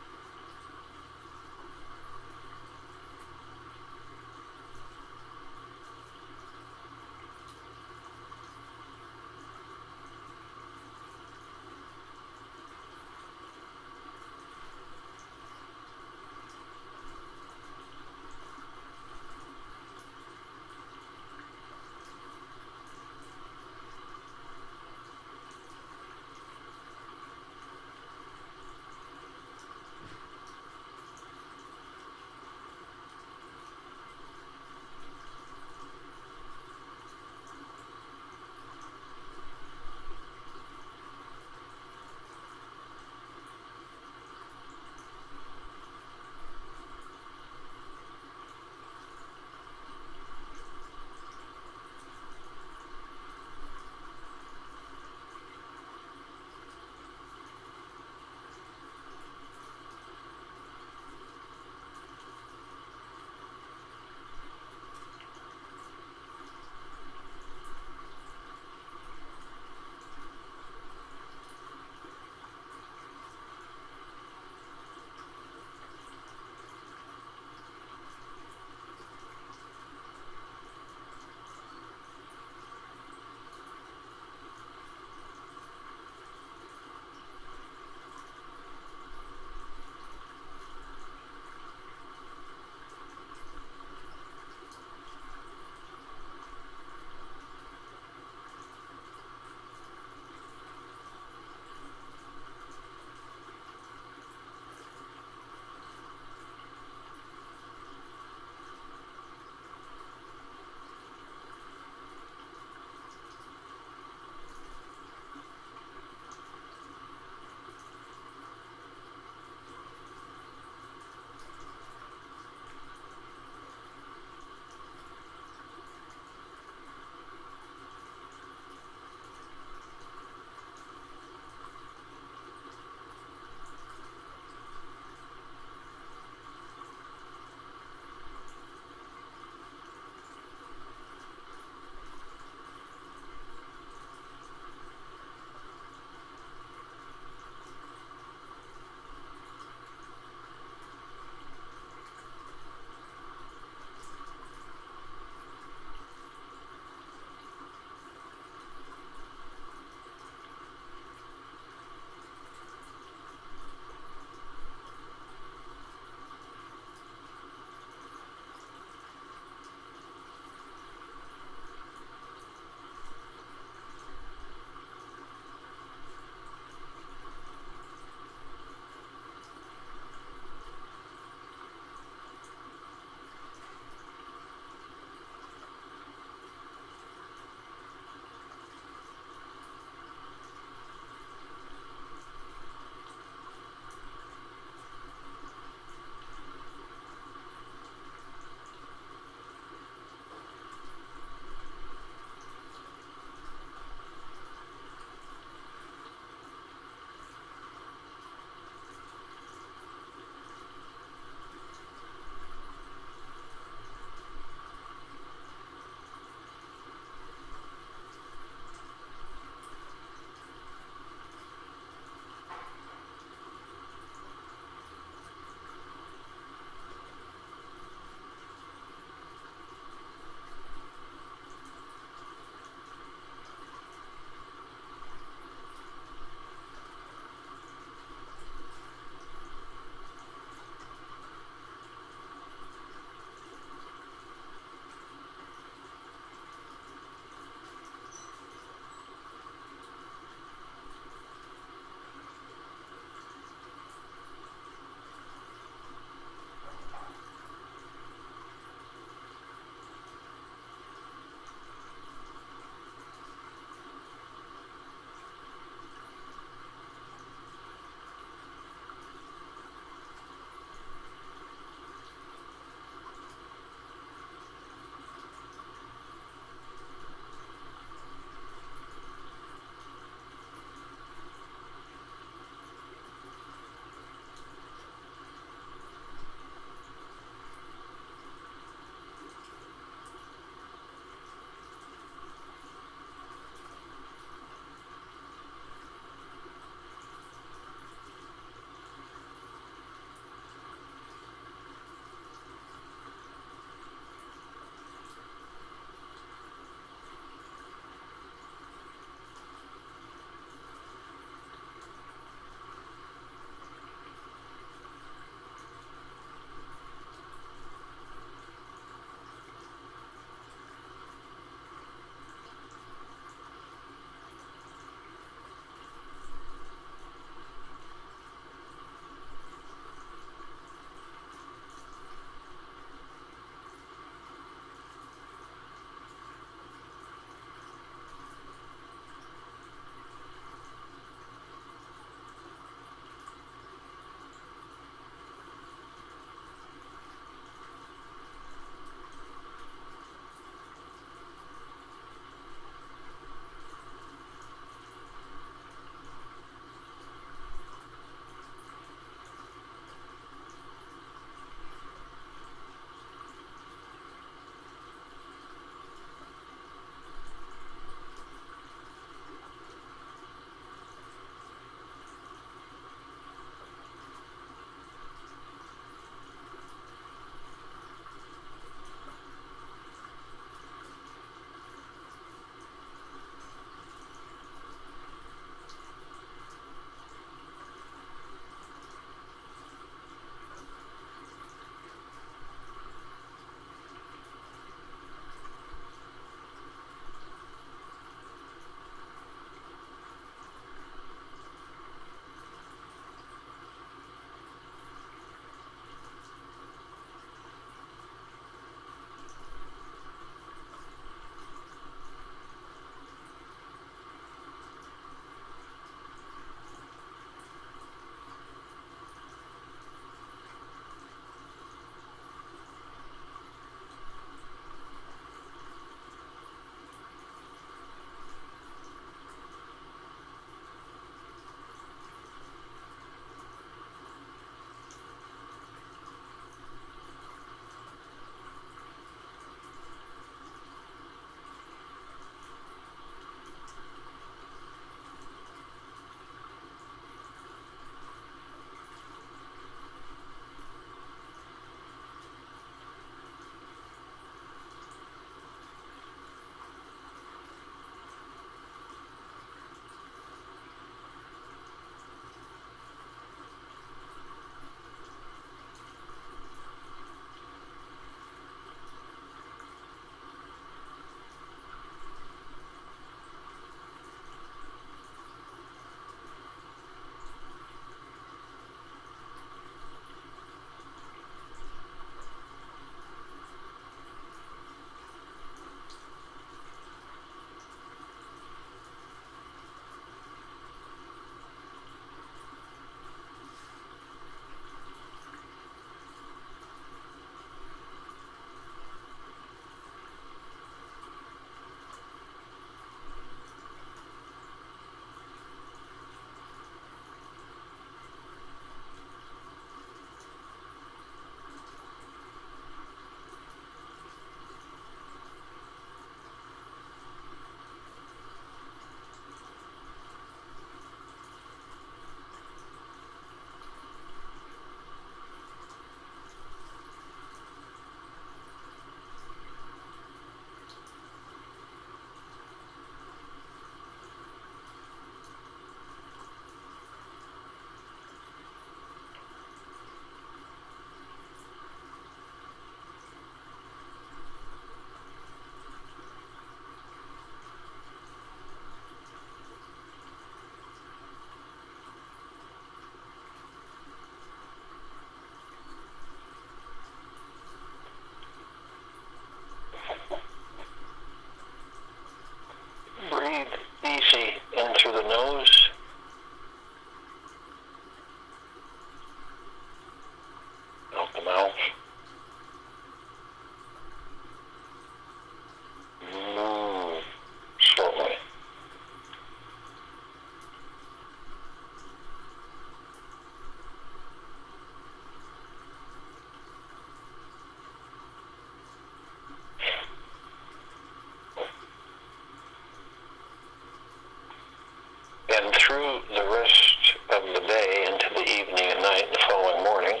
And through the rest of the day into the evening and night and the following morning,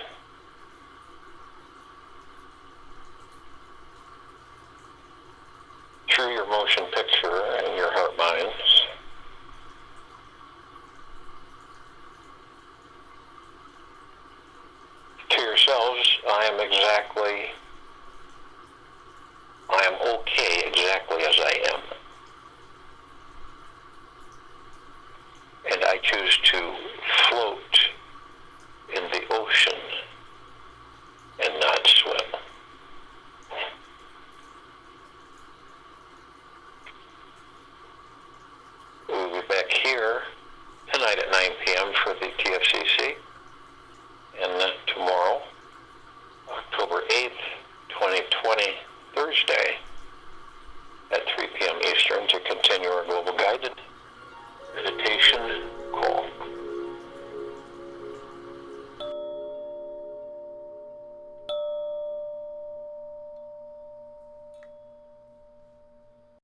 through your motion picture and your heart minds, to yourselves, I am okay exactly as I am. And I choose to float in the ocean and not swim. We'll be back here tonight at 9 p.m. for the TFCC, and tomorrow, October 8th, 2020, Thursday, at 3 p.m. Eastern, to continue our global